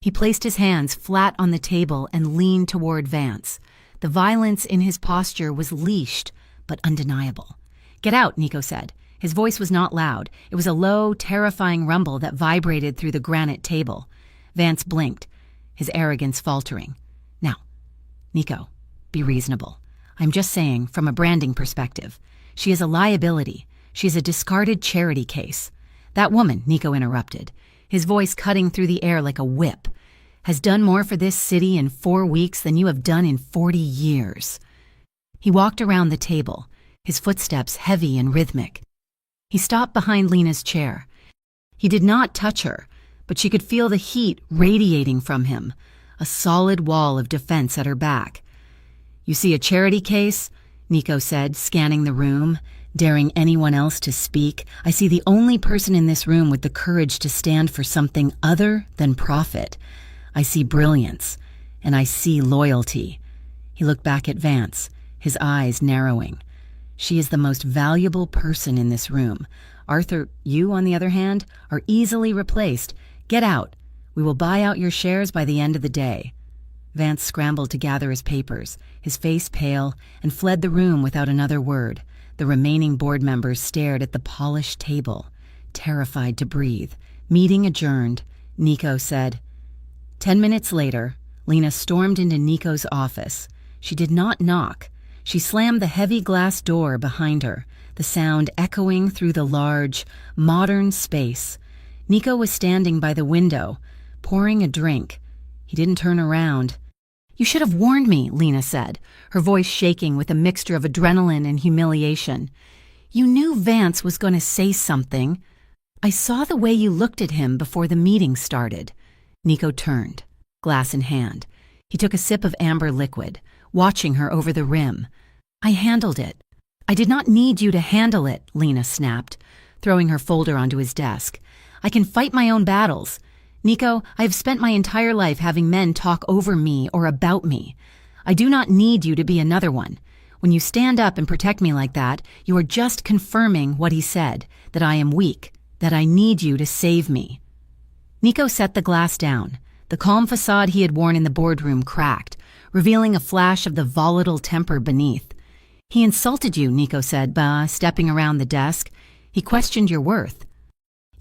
He placed his hands flat on the table and leaned toward Vance. The violence in his posture was leashed, but undeniable. "Get out," Nico said. His voice was not loud. It was a low, terrifying rumble that vibrated through the granite table. Vance blinked, his arrogance faltering. "Now, Nico, be reasonable. I'm just saying, from a branding perspective, she is a liability. She is a discarded charity case. That woman," Nico interrupted, his voice cutting through the air like a whip, "has done more for this city in 4 weeks than you have done in 40 years. He walked around the table, his footsteps heavy and rhythmic. He stopped behind Lena's chair. He did not touch her, but she could feel the heat radiating from him, a solid wall of defense at her back. "You see a charity case?" Nico said, scanning the room, daring anyone else to speak. "I see the only person in this room with the courage to stand for something other than profit. I see brilliance, and I see loyalty." He looked back at Vance, his eyes narrowing. "She is the most valuable person in this room. Arthur, you, on the other hand, are easily replaced. Get out. We will buy out your shares by the end of the day." Vance scrambled to gather his papers, his face pale, and fled the room without another word. The remaining board members stared at the polished table, terrified to breathe. Meeting adjourned, Nico said. 10 minutes later, Lena stormed into Nico's office. She did not knock. She slammed the heavy glass door behind her, the sound echoing through the large, modern space. Nico was standing by the window, pouring a drink. He didn't turn around. "You should have warned me," Lena said, her voice shaking with a mixture of adrenaline and humiliation. "You knew Vance was going to say something. I saw the way you looked at him before the meeting started." Nico turned, glass in hand. He took a sip of amber liquid, watching her over the rim. "I handled it." "I did not need you to handle it," Lena snapped, throwing her folder onto his desk. "I can fight my own battles. Nico, I have spent my entire life having men talk over me or about me. I do not need you to be another one. When you stand up and protect me like that, you are just confirming what he said, that I am weak, that I need you to save me." Nico set the glass down. The calm facade he had worn in the boardroom cracked, revealing a flash of the volatile temper beneath. "He insulted you," Nico said, stepping around the desk. "He questioned your worth."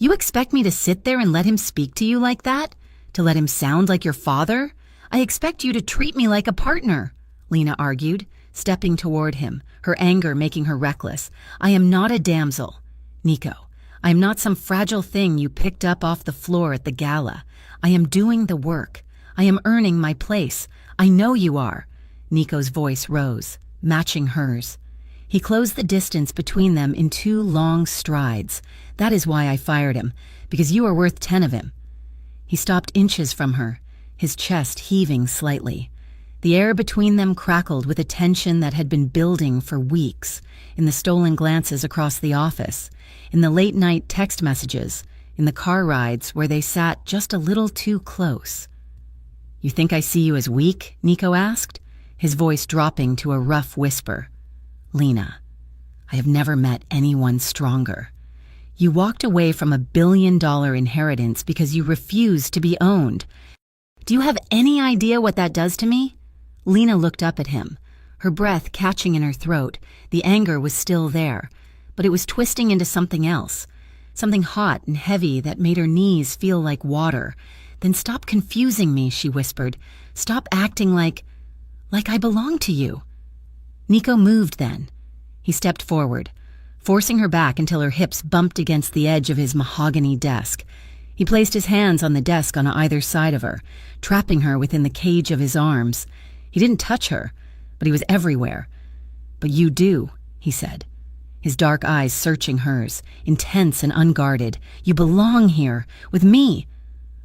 "You expect me to sit there and let him speak to you like that? To let him sound like your father? I expect you to treat me like a partner," Lena argued, stepping toward him, her anger making her reckless. "I am not a damsel. Nico, I am not some fragile thing you picked up off the floor at the gala. I am doing the work. I am earning my place. I know you are." Nico's voice rose, matching hers. He closed the distance between them in 2 long strides. "That is why I fired him, because you are worth 10 of him." He stopped inches from her, his chest heaving slightly. The air between them crackled with a tension that had been building for weeks, in the stolen glances across the office, in the late-night text messages, in the car rides where they sat just a little too close. "You think I see you as weak?" Nico asked, his voice dropping to a rough whisper. "Lena, I have never met anyone stronger. You walked away from a $1 billion inheritance because you refused to be owned. Do you have any idea what that does to me?" Lena looked up at him, her breath catching in her throat. The anger was still there, but it was twisting into something else. something hot and heavy that made her knees feel like water. "Then stop confusing me," she whispered. "Stop acting like I belong to you." Nico moved then. He stepped forward, forcing her back until her hips bumped against the edge of his mahogany desk. He placed his hands on the desk on either side of her, trapping her within the cage of his arms. He didn't touch her, but he was everywhere. "But you do," he said, his dark eyes searching hers, intense and unguarded. "You belong here, with me."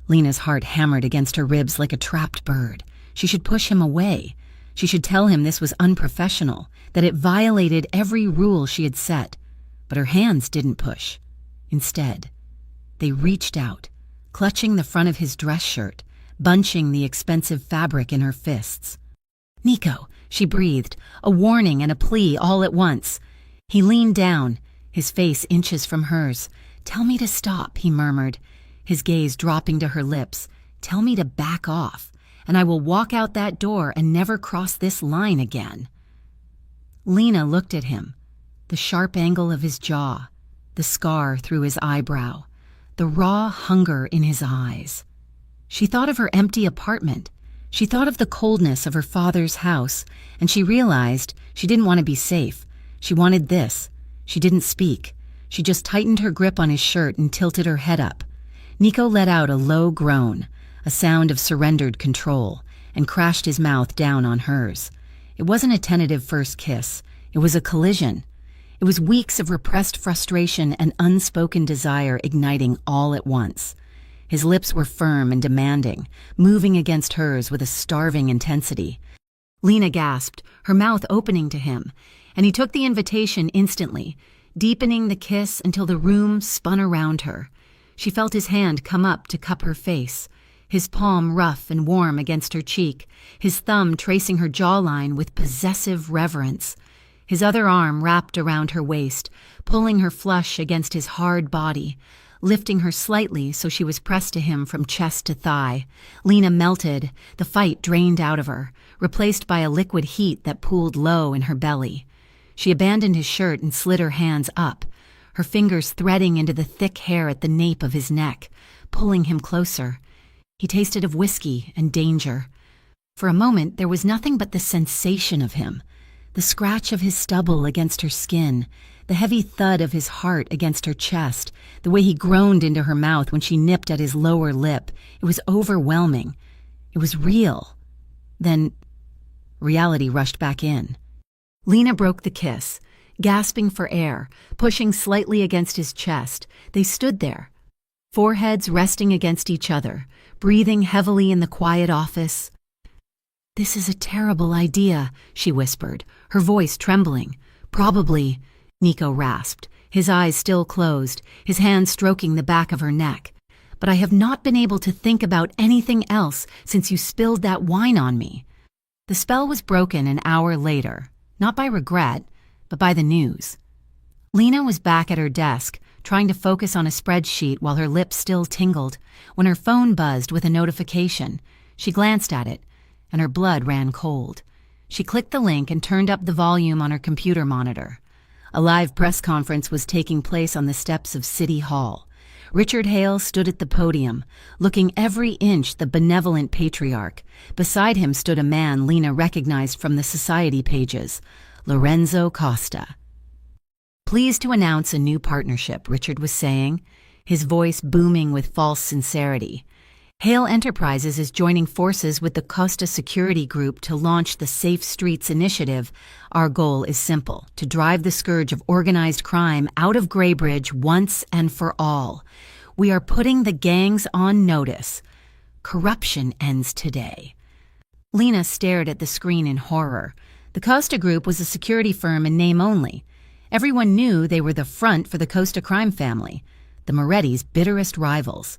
Lena's heart hammered against her ribs like a trapped bird. She should push him away. She should tell him this was unprofessional, that it violated every rule she had set. But her hands didn't push. Instead, they reached out, clutching the front of his dress shirt, bunching the expensive fabric in her fists. "Nico," she breathed, a warning and a plea all at once. He leaned down, his face inches from hers. "Tell me to stop," he murmured, his gaze dropping to her lips. "Tell me to back off, and I will walk out that door and never cross this line again." Lena looked at him, the sharp angle of his jaw, the scar through his eyebrow, the raw hunger in his eyes. She thought of her empty apartment. She thought of the coldness of her father's house, and she realized she didn't want to be safe. She wanted this. She didn't speak. She just tightened her grip on his shirt and tilted her head up. Nico let out a low groan, a sound of surrendered control, and crashed his mouth down on hers. It wasn't a tentative first kiss. It was a collision. It was weeks of repressed frustration and unspoken desire igniting all at once. His lips were firm and demanding, moving against hers with a starving intensity. Lena gasped, her mouth opening to him, and he took the invitation instantly, deepening the kiss until the room spun around her. She felt his hand come up to cup her face, his palm rough and warm against her cheek, his thumb tracing her jawline with possessive reverence. His other arm wrapped around her waist, pulling her flush against his hard body, lifting her slightly so she was pressed to him from chest to thigh. Lena melted, the fight drained out of her, replaced by a liquid heat that pooled low in her belly. She abandoned his shirt and slid her hands up, her fingers threading into the thick hair at the nape of his neck, pulling him closer. He tasted of whiskey and danger. For a moment, there was nothing but the sensation of him, the scratch of his stubble against her skin, the heavy thud of his heart against her chest, the way he groaned into her mouth when she nipped at his lower lip. It was overwhelming. It was real. Then, reality rushed back in. Lena broke the kiss, gasping for air, pushing slightly against his chest. They stood there, foreheads resting against each other, breathing heavily in the quiet office. "This is a terrible idea," she whispered, her voice trembling. "Probably," Nico rasped, his eyes still closed, his hand stroking the back of her neck. "But I have not been able to think about anything else since you spilled that wine on me." The spell was broken an hour later, not by regret, but by the news. Lena was back at her desk, trying to focus on a spreadsheet while her lips still tingled, when her phone buzzed with a notification. She glanced at it, and her blood ran cold. She clicked the link and turned up the volume on her computer monitor. A live press conference was taking place on the steps of City Hall. Richard Hale stood at the podium, looking every inch the benevolent patriarch. Beside him stood a man Lena recognized from the society pages, Lorenzo Costa. "Pleased to announce a new partnership," Richard was saying, his voice booming with false sincerity. Hale Enterprises is joining forces with the Costa Security Group to launch the Safe Streets Initiative. Our goal is simple: to drive the scourge of organized crime out of Graybridge once and for all. We are putting the gangs on notice. Corruption ends today. Lena stared at the screen in horror. The Costa Group was a security firm in name only. Everyone knew they were the front for the Costa crime family, the Moretti's bitterest rivals.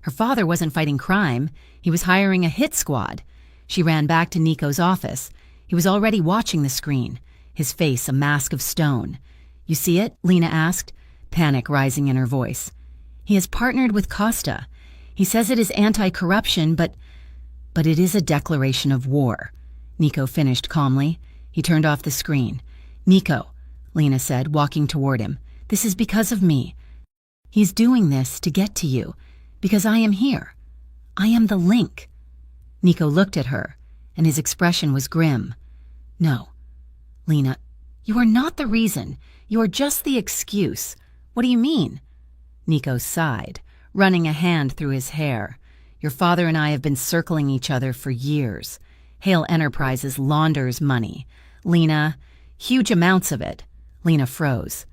Her father wasn't fighting crime. He was hiring a hit squad. She ran back to Nico's office. He was already watching the screen, his face a mask of stone. "You see it?" Lena asked, panic rising in her voice. "He has partnered with Costa. He says it is anti-corruption, but it is a declaration of war," Nico finished calmly. He turned off the screen. "Nico," Lena said, walking toward him, "this is because of me." He's doing this to get to you, because I am here. I am the link." Nico looked at her, and his expression was grim. "No, Lena, you are not the reason. You are just the excuse. What do you mean?" Nico sighed, running a hand through his hair. "Your father and I have been circling each other for years. Hale Enterprises launders money. Lena, huge amounts of it." Lena froze.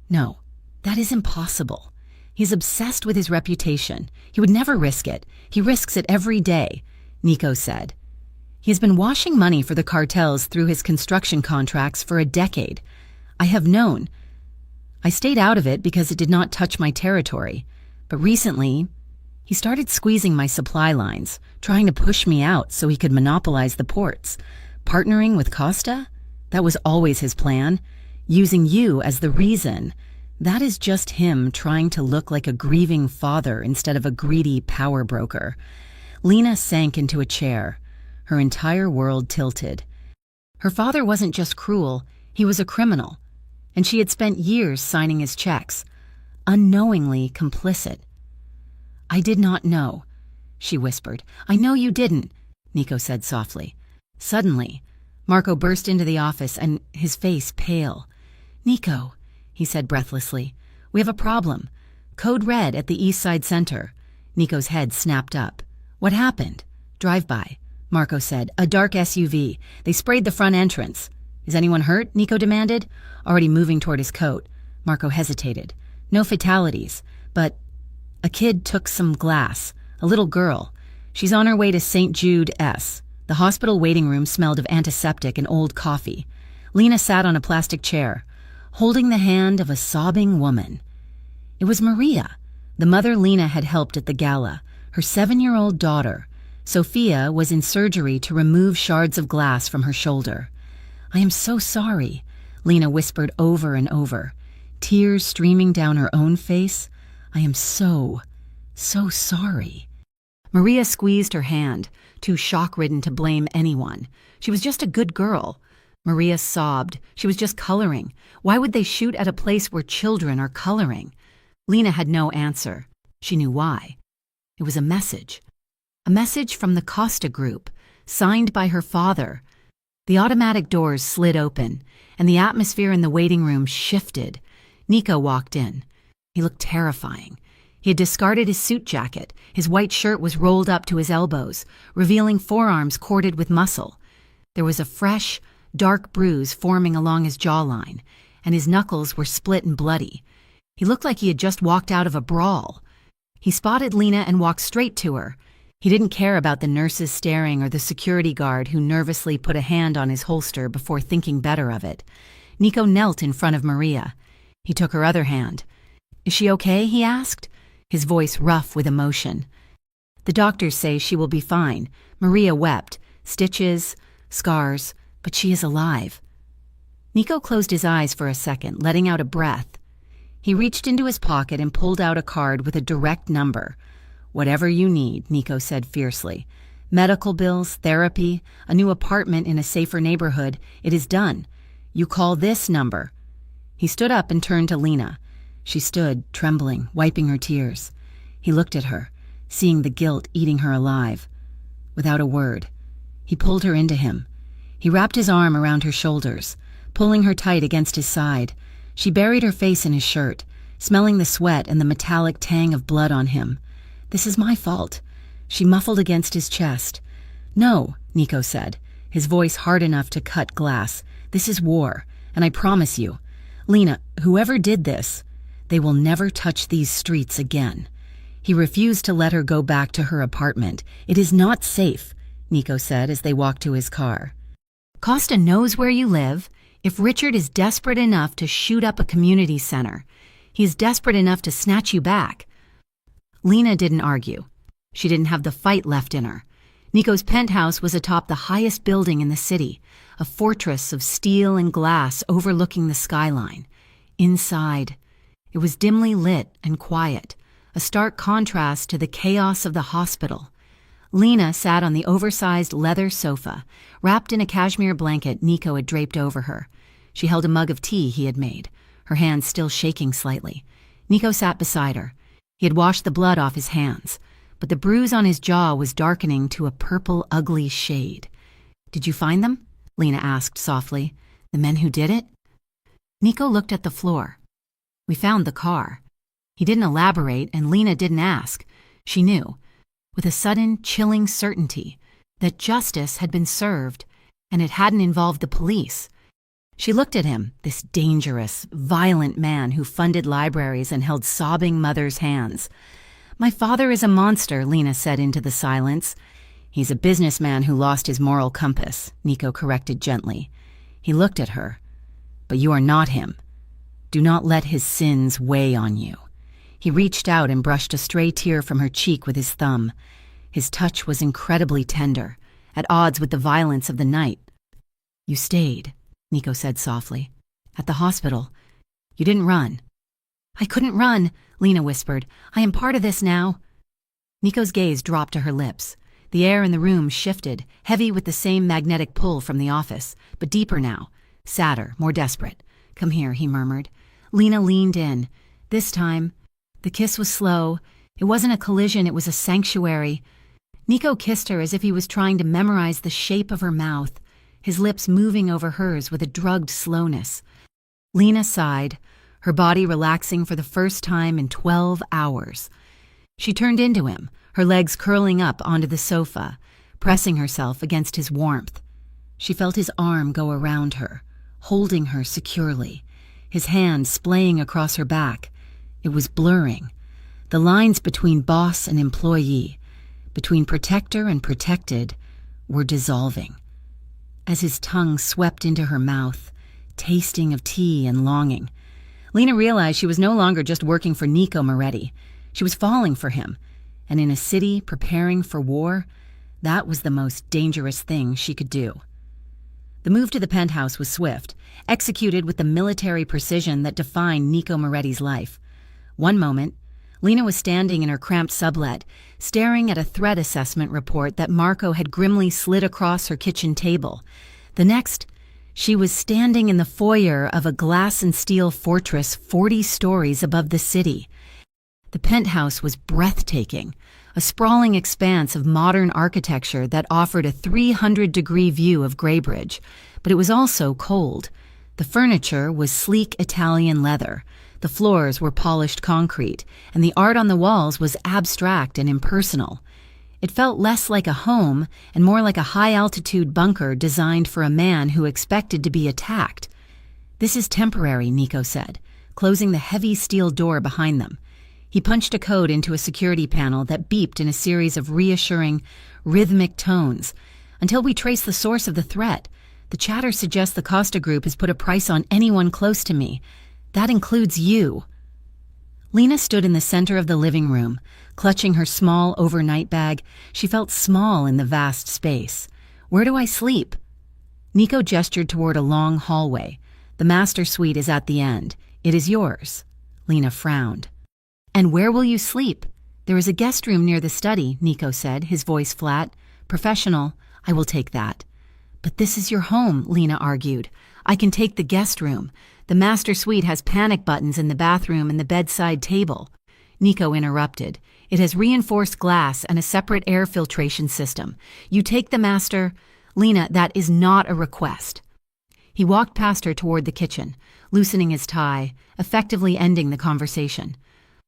"No, that is impossible. He's obsessed with his reputation. He would never risk it. He risks it every day," Nico said. "He has been washing money for the cartels through his construction contracts for a decade. I have known. I stayed out of it because it did not touch my territory. But recently, he started squeezing my supply lines, trying to push me out so he could monopolize the ports. Partnering with Costa? That was always his plan. Using you as the reason. That is just him trying to look like a grieving father instead of a greedy power broker." Lena sank into a chair. Her entire world tilted. Her father wasn't just cruel, he was a criminal. And she had spent years signing his checks, unknowingly complicit. "I did not know," she whispered. "I know you didn't," Nico said softly. Suddenly, Marco burst into the office, and his face pale. "Nico," he said breathlessly, "we have a problem. Code red at the East Side Center." Nico's head snapped up. "What happened?" "Drive-by," Marco said. "A dark SUV. They sprayed the front entrance." "Is anyone hurt?" Nico demanded, already moving toward his coat. Marco hesitated. "No fatalities, but a kid took some glass. A little girl. She's on her way to St. Jude S. The hospital waiting room smelled of antiseptic and old coffee." Lena sat on a plastic chair, holding the hand of a sobbing woman. It was Maria, the mother Lena had helped at the gala. Her 7-year-old daughter, Sophia, was in surgery to remove shards of glass from her shoulder. "I am so sorry," Lena whispered over and over, tears streaming down her own face. "I am so sorry." Maria squeezed her hand, too shock-ridden to blame anyone. She was just a good girl. Maria sobbed. She was just coloring. Why would they shoot at a place where children are coloring? Lena had no answer. She knew why. It was a message. A message from the Costa Group, signed by her father. The automatic doors slid open, and the atmosphere in the waiting room shifted. Nico walked in. He looked terrifying. He had discarded his suit jacket. His white shirt was rolled up to his elbows, revealing forearms corded with muscle. There was a fresh, dark bruise forming along his jawline, and his knuckles were split and bloody. He looked like he had just walked out of a brawl. He spotted Lena and walked straight to her. He didn't care about the nurses staring or the security guard who nervously put a hand on his holster before thinking better of it. Nico knelt in front of Maria. He took her other hand. "Is she okay?" he asked, his voice rough with emotion. "The doctors say she will be fine." Maria wept. Stitches, scars, but she is alive. Nico closed his eyes for a second, letting out a breath. He reached into his pocket and pulled out a card with a direct number. "Whatever you need," Nico said fiercely. "Medical bills, therapy, a new apartment in a safer neighborhood, it is done. You call this number." He stood up and turned to Lena. She stood, trembling, wiping her tears. He looked at her, seeing the guilt eating her alive. Without a word, he pulled her into him. He wrapped his arm around her shoulders, pulling her tight against his side. She buried her face in his shirt, smelling the sweat and the metallic tang of blood on him. "This is my fault," she muffled against his chest. "No," Nico said, his voice hard enough to cut glass. "This is war, and I promise you, Lena, whoever did this, they will never touch these streets again." He refused to let her go back to her apartment. "It is not safe," Nico said as they walked to his car. "Costa knows where you live. If Richard is desperate enough to shoot up a community center, he is desperate enough to snatch you back." Lena didn't argue. She didn't have the fight left in her. Nico's penthouse was atop the highest building in the city, a fortress of steel and glass overlooking the skyline. Inside, it was dimly lit and quiet, a stark contrast to the chaos of the hospital. Lena sat on the oversized leather sofa, wrapped in a cashmere blanket Nico had draped over her. She held a mug of tea he had made, her hands still shaking slightly. Nico sat beside her. He had washed the blood off his hands, but the bruise on his jaw was darkening to a purple, ugly shade. "Did you find them?" Lena asked softly. "The men who did it?" Nico looked at the floor. "We found the car." He didn't elaborate, and Lena didn't ask. She knew, with a sudden, chilling certainty, that justice had been served, and it hadn't involved the police. She looked at him, this dangerous, violent man who funded libraries and held sobbing mothers' hands. "My father is a monster," Lena said into the silence. "He's a businessman who lost his moral compass," Nico corrected gently. He looked at her. "But you are not him. Do not let his sins weigh on you." He reached out and brushed a stray tear from her cheek with his thumb. His touch was incredibly tender, at odds with the violence of the night. "You stayed," Nico said softly. "At the hospital. You didn't run." "I couldn't run," Lena whispered. "I am part of this now." Nico's gaze dropped to her lips. The air in the room shifted, heavy with the same magnetic pull from the office, but deeper now, sadder, more desperate. "Come here," he murmured. Lena leaned in. This time, the kiss was slow. It wasn't a collision, it was a sanctuary. Nico kissed her as if he was trying to memorize the shape of her mouth, his lips moving over hers with a drugged slowness. Lena sighed, her body relaxing for the first time in 12 hours. She turned into him, her legs curling up onto the sofa, pressing herself against his warmth. She felt his arm go around her, holding her securely, his hand splaying across her back. It was blurring. The lines between boss and employee, between protector and protected, were dissolving. As his tongue swept into her mouth, tasting of tea and longing, Lena realized she was no longer just working for Nico Moretti. She was falling for him, and in a city preparing for war, that was the most dangerous thing she could do. The move to the penthouse was swift, executed with the military precision that defined Nico Moretti's life. One moment, Lena was standing in her cramped sublet, staring at a threat assessment report that Marco had grimly slid across her kitchen table. The next, she was standing in the foyer of a glass and steel fortress 40 stories above the city. The penthouse was breathtaking, a sprawling expanse of modern architecture that offered a 300-degree view of Graybridge, but it was also cold. The furniture was sleek Italian leather. The floors were polished concrete, and the art on the walls was abstract and impersonal. It felt less like a home and more like a high-altitude bunker designed for a man who expected to be attacked. "This is temporary," Nico said, closing the heavy steel door behind them. He punched a code into a security panel that beeped in a series of reassuring, rhythmic tones. "Until we trace the source of the threat, the chatter suggests the Costa Group has put a price on anyone close to me. That includes you." Lena stood in the center of the living room, clutching her small overnight bag. She felt small in the vast space. "Where do I sleep?" Nico gestured toward a long hallway. "The master suite is at the end. It is yours." Lena frowned. "And where will you sleep?" "There is a guest room near the study," Nico said, his voice flat. "Professional. I will take that." "But this is your home," Lena argued. "I can take the guest room. The master suite has panic buttons in the bathroom and the bedside table." Nico interrupted. "It has reinforced glass and a separate air filtration system. You take the master—" "Lena, that is not a request." He walked past her toward the kitchen, loosening his tie, effectively ending the conversation.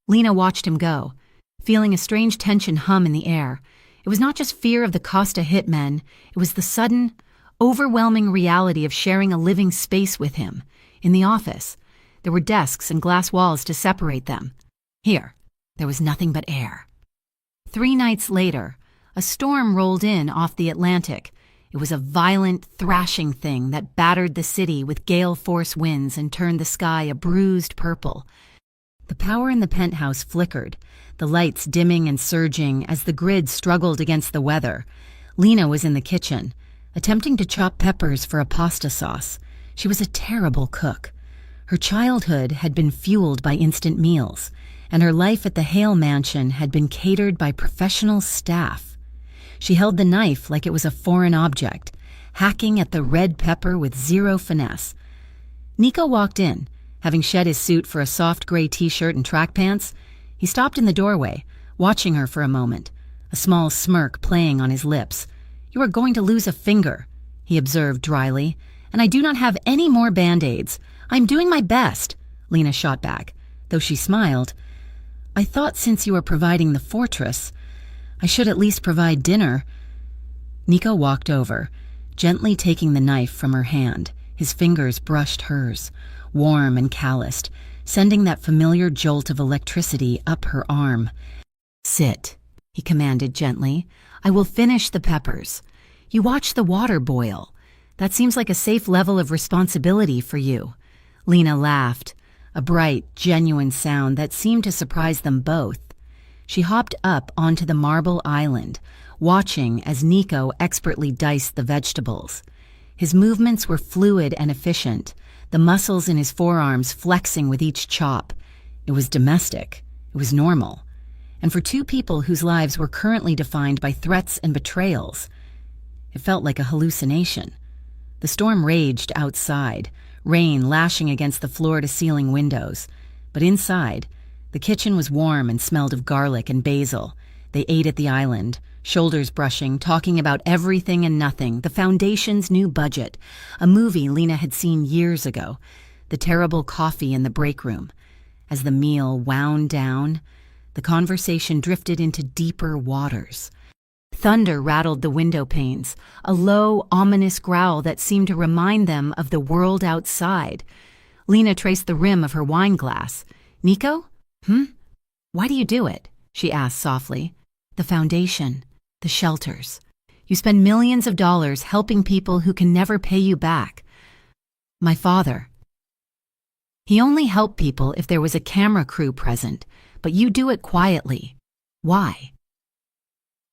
Lena watched him go, feeling a strange tension hum in the air. It was not just fear of the Costa hitmen, it was the sudden, overwhelming reality of sharing a living space with him. In the office, there were desks and glass walls to separate them. Here, there was nothing but air. 3 nights later, a storm rolled in off the Atlantic. It was a violent, thrashing thing that battered the city with gale-force winds and turned the sky a bruised purple. The power in the penthouse flickered, the lights dimming and surging as the grid struggled against the weather. Lena was in the kitchen, attempting to chop peppers for a pasta sauce. She was a terrible cook. Her childhood had been fueled by instant meals, and her life at the Hale Mansion had been catered by professional staff. She held the knife like it was a foreign object, hacking at the red pepper with zero finesse. Nico walked in, Having shed his suit for a soft gray t-shirt and track pants, he stopped in the doorway, watching her for a moment, a small smirk playing on his lips. "You are going to lose a finger," he observed dryly, "and I do not have any more Band-Aids. I'm doing my best," Lena shot back, though she smiled. "I thought since you were providing the fortress, I should at least provide dinner." Nico walked over, gently taking the knife from her hand. His fingers brushed hers, warm and calloused, sending that familiar jolt of electricity up her arm. "Sit," he commanded gently. "I will finish the peppers. You watch the water boil. That seems like a safe level of responsibility for you." Lena laughed, a bright, genuine sound that seemed to surprise them both. She hopped up onto the marble island, watching as Nico expertly diced the vegetables. His movements were fluid and efficient, the muscles in his forearms flexing with each chop. It was domestic. It was normal. And for two people whose lives were currently defined by threats and betrayals, it felt like a hallucination. The storm raged outside, rain lashing against the floor-to-ceiling windows. But inside, the kitchen was warm and smelled of garlic and basil. They ate at the island, shoulders brushing, talking about everything and nothing, the Foundation's new budget, a movie Lena had seen years ago, the terrible coffee in the break room. As the meal wound down, the conversation drifted into deeper waters. Thunder rattled the window panes, a low, ominous growl that seemed to remind them of the world outside. Lena traced the rim of her wine glass. "Nico? Why do you do it?" she asked softly. "The Foundation, the shelters. You spend millions of dollars helping people who can never pay you back." "My father. He only helped people if there was a camera crew present, but you do it quietly. Why?"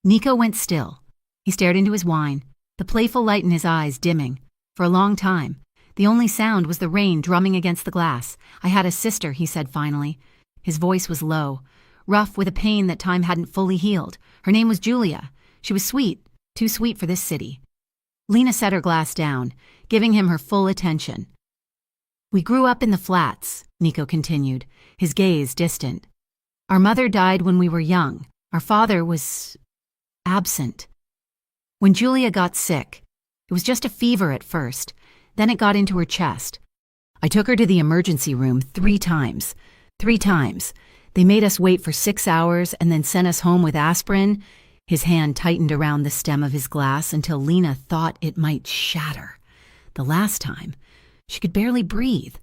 Nico went still. He stared into his wine, the playful light in his eyes dimming. For a long time, the only sound was the rain drumming against the glass. "I had a sister," he said finally. His voice was low, rough with a pain that time hadn't fully healed. "Her name was Julia. She was sweet, too sweet for this city." Lena set her glass down, giving him her full attention. "We grew up in the flats," Nico continued, his gaze distant. "Our mother died when we were young. Our father was absent. When Julia got sick, it was just a fever at first, then it got into her chest. I took her to the emergency room 3 times. 3 times. They made us wait for 6 hours and then sent us home with aspirin." His hand tightened around the stem of his glass until Lena thought it might shatter. "The last time, she could barely breathe.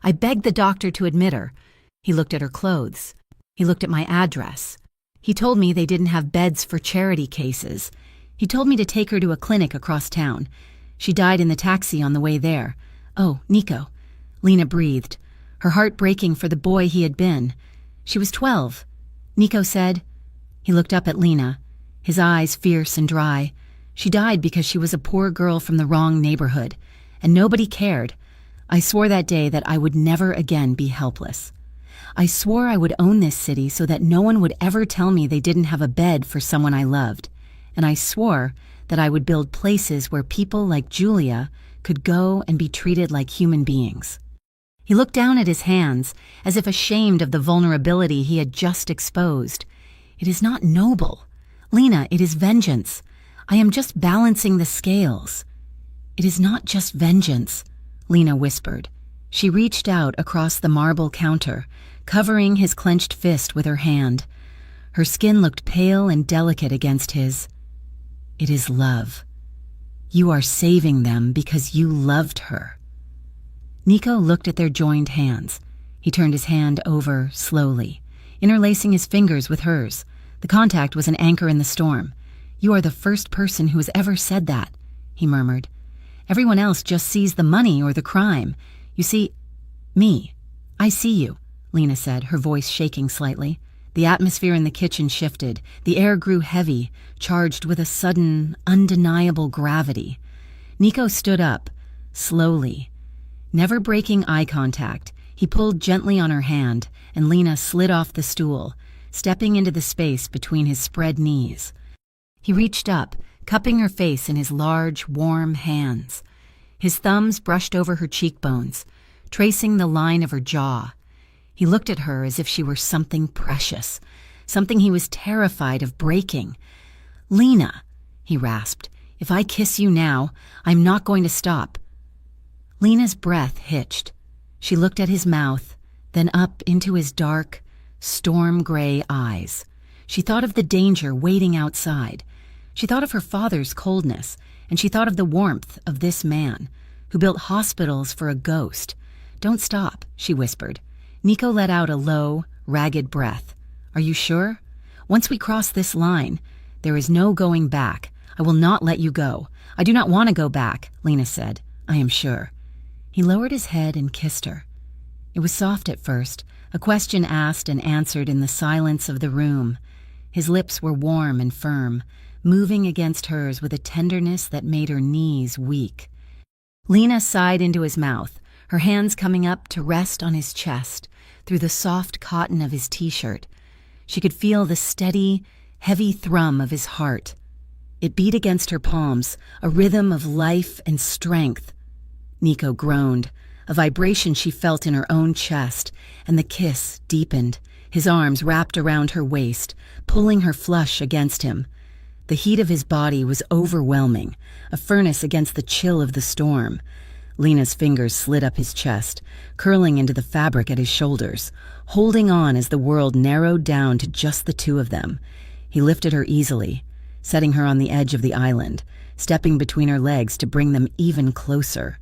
I begged the doctor to admit her. He looked at her clothes. He looked at my address. He told me they didn't have beds for charity cases. He told me to take her to a clinic across town. She died in the taxi on the way there." "Oh, Nico." Lena breathed, her heart breaking for the boy he had been. "She was 12. Nico said." He looked up at Lena, his eyes fierce and dry. "She died because she was a poor girl from the wrong neighborhood, and nobody cared. I swore that day that I would never again be helpless. I swore I would own this city so that no one would ever tell me they didn't have a bed for someone I loved. And I swore that I would build places where people like Julia could go and be treated like human beings." He looked down at his hands, as if ashamed of the vulnerability he had just exposed. "It is not noble. Lena, it is vengeance. I am just balancing the scales." "It is not just vengeance," Lena whispered. She reached out across the marble counter, covering his clenched fist with her hand. Her skin looked pale and delicate against his. "It is love. You are saving them because you loved her." Nico looked at their joined hands. He turned his hand over slowly, interlacing his fingers with hers. The contact was an anchor in the storm. "You are the first person who has ever said that," he murmured. "Everyone else just sees the money or the crime. You see, me. I see you," Lena said, her voice shaking slightly. The atmosphere in the kitchen shifted. The air grew heavy, charged with a sudden, undeniable gravity. Nico stood up, slowly. Never breaking eye contact, he pulled gently on her hand, and Lena slid off the stool, stepping into the space between his spread knees. He reached up, cupping her face in his large, warm hands. His thumbs brushed over her cheekbones, tracing the line of her jaw. He looked at her as if she were something precious, something he was terrified of breaking. "Lena," he rasped, "if I kiss you now, I'm not going to stop." Lena's breath hitched. She looked at his mouth, then up into his dark, storm-gray eyes. She thought of the danger waiting outside. She thought of her father's coldness, and she thought of the warmth of this man, who built hospitals for a ghost. "Don't stop," she whispered. Nico let out a low, ragged breath. "Are you sure? Once we cross this line, there is no going back. I will not let you go. I do not want to go back," Lena said. "I am sure." He lowered his head and kissed her. It was soft at first, a question asked and answered in the silence of the room. His lips were warm and firm, moving against hers with a tenderness that made her knees weak. Lena sighed into his mouth, her hands coming up to rest on his chest, through the soft cotton of his t-shirt. She could feel the steady, heavy thrum of his heart. It beat against her palms, a rhythm of life and strength. Nico groaned, a vibration she felt in her own chest, and the kiss deepened, his arms wrapped around her waist, pulling her flush against him. The heat of his body was overwhelming, a furnace against the chill of the storm. Lena's fingers slid up his chest, curling into the fabric at his shoulders, holding on as the world narrowed down to just the two of them. He lifted her easily, setting her on the edge of the island, stepping between her legs to bring them even closer.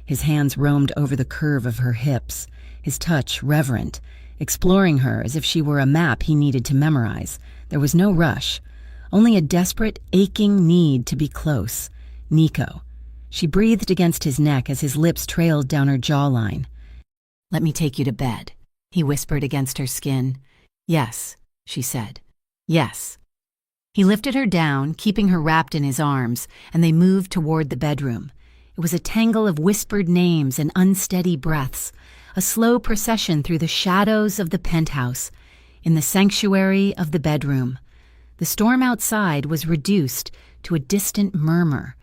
His hands roamed over the curve of her hips, his touch reverent, exploring her as if she were a map he needed to memorize. There was no rush, only a desperate, aching need to be close. Nico. She breathed against his neck as his lips trailed down her jawline. "Let me take you to bed," he whispered against her skin. "Yes," she said. "Yes." He lifted her down, keeping her wrapped in his arms, and they moved toward the bedroom. It was a tangle of whispered names and unsteady breaths, a slow procession through the shadows of the penthouse, in the sanctuary of the bedroom. The storm outside was reduced to a distant murmur.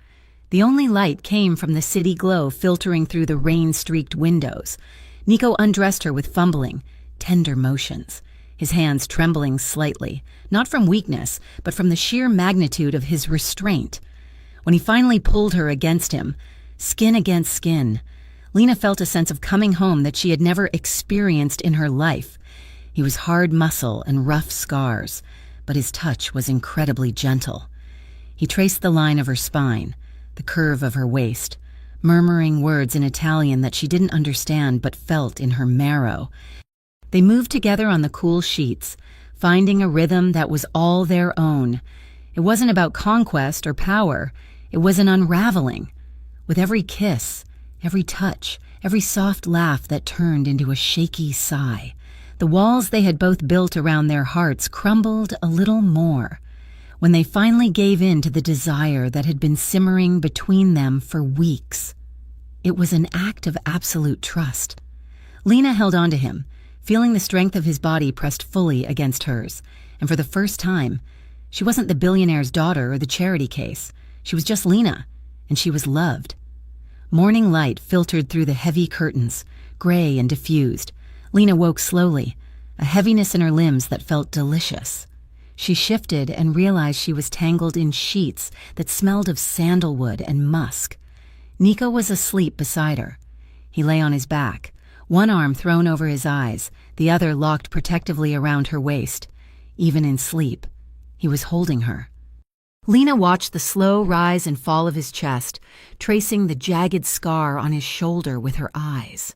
The only light came from the city glow filtering through the rain-streaked windows. Nico undressed her with fumbling, tender motions, his hands trembling slightly, not from weakness, but from the sheer magnitude of his restraint. When he finally pulled her against him, skin against skin, Lena felt a sense of coming home that she had never experienced in her life. He was hard muscle and rough scars, but his touch was incredibly gentle. He traced the line of her spine, the curve of her waist, murmuring words in Italian that she didn't understand but felt in her marrow. They moved together on the cool sheets, finding a rhythm that was all their own. It wasn't about conquest or power. It was an unraveling. With every kiss, every touch, every soft laugh that turned into a shaky sigh, the walls they had both built around their hearts crumbled a little more. When they finally gave in to the desire that had been simmering between them for weeks, it was an act of absolute trust. Lena held on to him, feeling the strength of his body pressed fully against hers, and for the first time, she wasn't the billionaire's daughter or the charity case. She was just Lena, and she was loved. Morning light filtered through the heavy curtains, gray and diffused. Lena woke slowly, a heaviness in her limbs that felt delicious. She shifted and realized she was tangled in sheets that smelled of sandalwood and musk. Nico was asleep beside her. He lay on his back, one arm thrown over his eyes, the other locked protectively around her waist. Even in sleep, he was holding her. Lena watched the slow rise and fall of his chest, tracing the jagged scar on his shoulder with her eyes.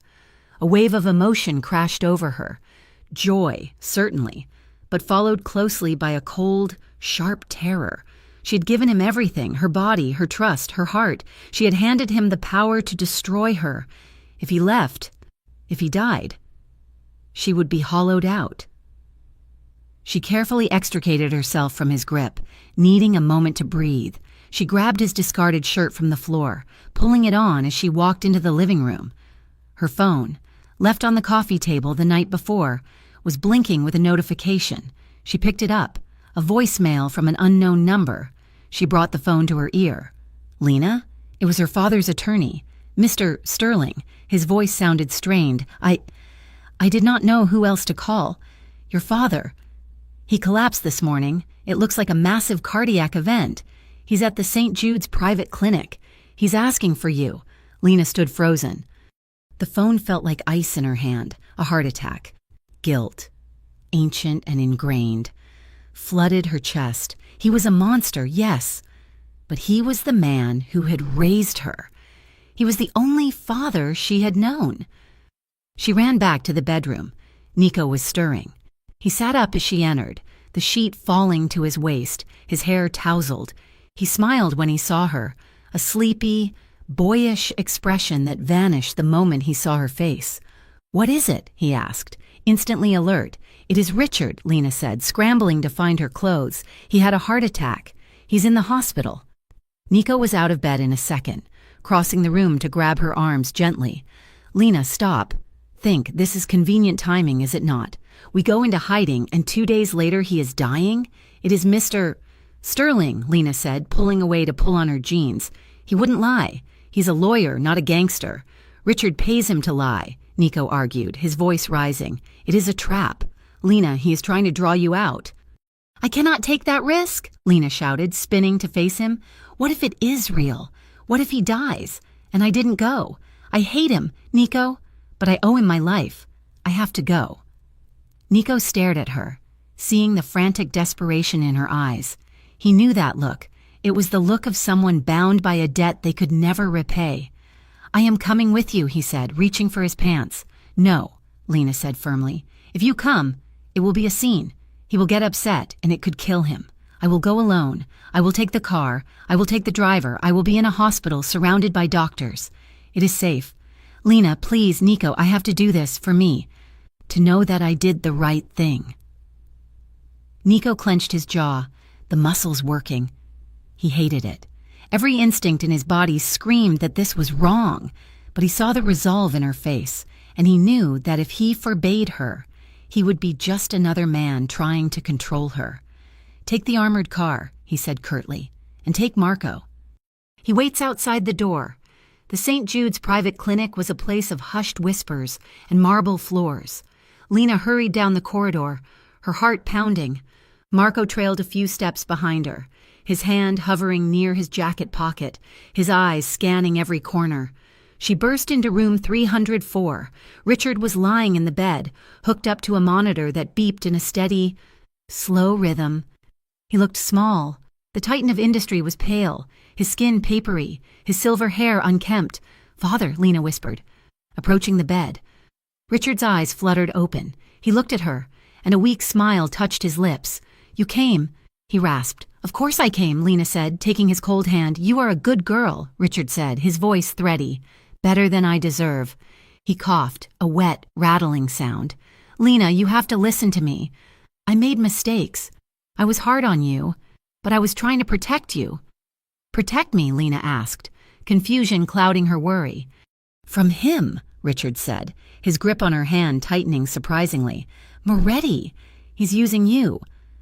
A wave of emotion crashed over her. Joy, certainly, but followed closely by a cold, sharp terror. She had given him everything, her body, her trust, her heart. She had handed him the power to destroy her. If he left, if he died, she would be hollowed out. She carefully extricated herself from his grip, needing a moment to breathe. She grabbed his discarded shirt from the floor, pulling it on as she walked into the living room. Her phone, left on the coffee table the night before, was blinking with a notification. She picked it up, a voicemail from an unknown number. She brought the phone to her ear. Lena? It was her father's attorney. Mr. Sterling. His voice sounded strained. I did not know who else to call. Your father. He collapsed this morning. It looks like a massive cardiac event. He's at the St. Jude's private clinic. He's asking for you." Lena stood frozen. The phone felt like ice in her hand. A heart attack. Guilt, ancient and ingrained, flooded her chest. He was a monster, yes, but he was the man who had raised her. He was the only father she had known. She ran back to the bedroom. Nico was stirring. He sat up as she entered, the sheet falling to his waist, his hair tousled. He smiled when he saw her, a sleepy, boyish expression that vanished the moment he saw her face. "What is it?" he asked, instantly alert. "It is Richard," Lena said, scrambling to find her clothes. "He had a heart attack. He's in the hospital." Nico was out of bed in a second, crossing the room to grab her arms gently. "Lena, stop. Think, this is convenient timing, is it not? We go into hiding, and 2 days later he is dying? It is Mr. Sterling," Lena said, pulling away to pull on her jeans. "He wouldn't lie. He's a lawyer, not a gangster. Richard pays him to lie," Nico argued, his voice rising. "It is a trap. Lena, he is trying to draw you out." "I cannot take that risk," Lena shouted, spinning to face him. "What if it is real? What if he dies? And I didn't go? I hate him, Nico, but I owe him my life. I have to go." Nico stared at her, seeing the frantic desperation in her eyes. He knew that look. It was the look of someone bound by a debt they could never repay. "I am coming with you," he said, reaching for his pants. "No," Lena said firmly. "If you come, it will be a scene. He will get upset, and it could kill him. I will go alone. I will take the car. I will take the driver. I will be in a hospital surrounded by doctors. It is safe. Lena, please, Nico, I have to do this for me. To know that I did the right thing." Nico clenched his jaw, the muscles working. He hated it. Every instinct in his body screamed that this was wrong, but he saw the resolve in her face, and he knew that if he forbade her, he would be just another man trying to control her. "Take the armored car," he said curtly, "and take Marco. He waits outside the door." The St. Jude's private clinic was a place of hushed whispers and marble floors. Lena hurried down the corridor, her heart pounding. Marco trailed a few steps behind her, his hand hovering near his jacket pocket, his eyes scanning every corner. She burst into room 304. Richard was lying in the bed, hooked up to a monitor that beeped in a steady, slow rhythm. He looked small. The titan of industry was pale, his skin papery, his silver hair unkempt. "Father," Lena whispered, approaching the bed. Richard's eyes fluttered open. He looked at her, and a weak smile touched his lips. "You came," he rasped. "Of course I came," Lena said, taking his cold hand. "You are a good girl," Richard said, his voice thready. "Better than I deserve." He coughed, a wet, rattling sound. "Lena, you have to listen to me. I made mistakes. I was hard on you, but I was trying to protect you." "Protect me?" Lena asked, confusion clouding her worry. "From him," Richard said, his grip on her hand tightening surprisingly. "Moretti, he's using you.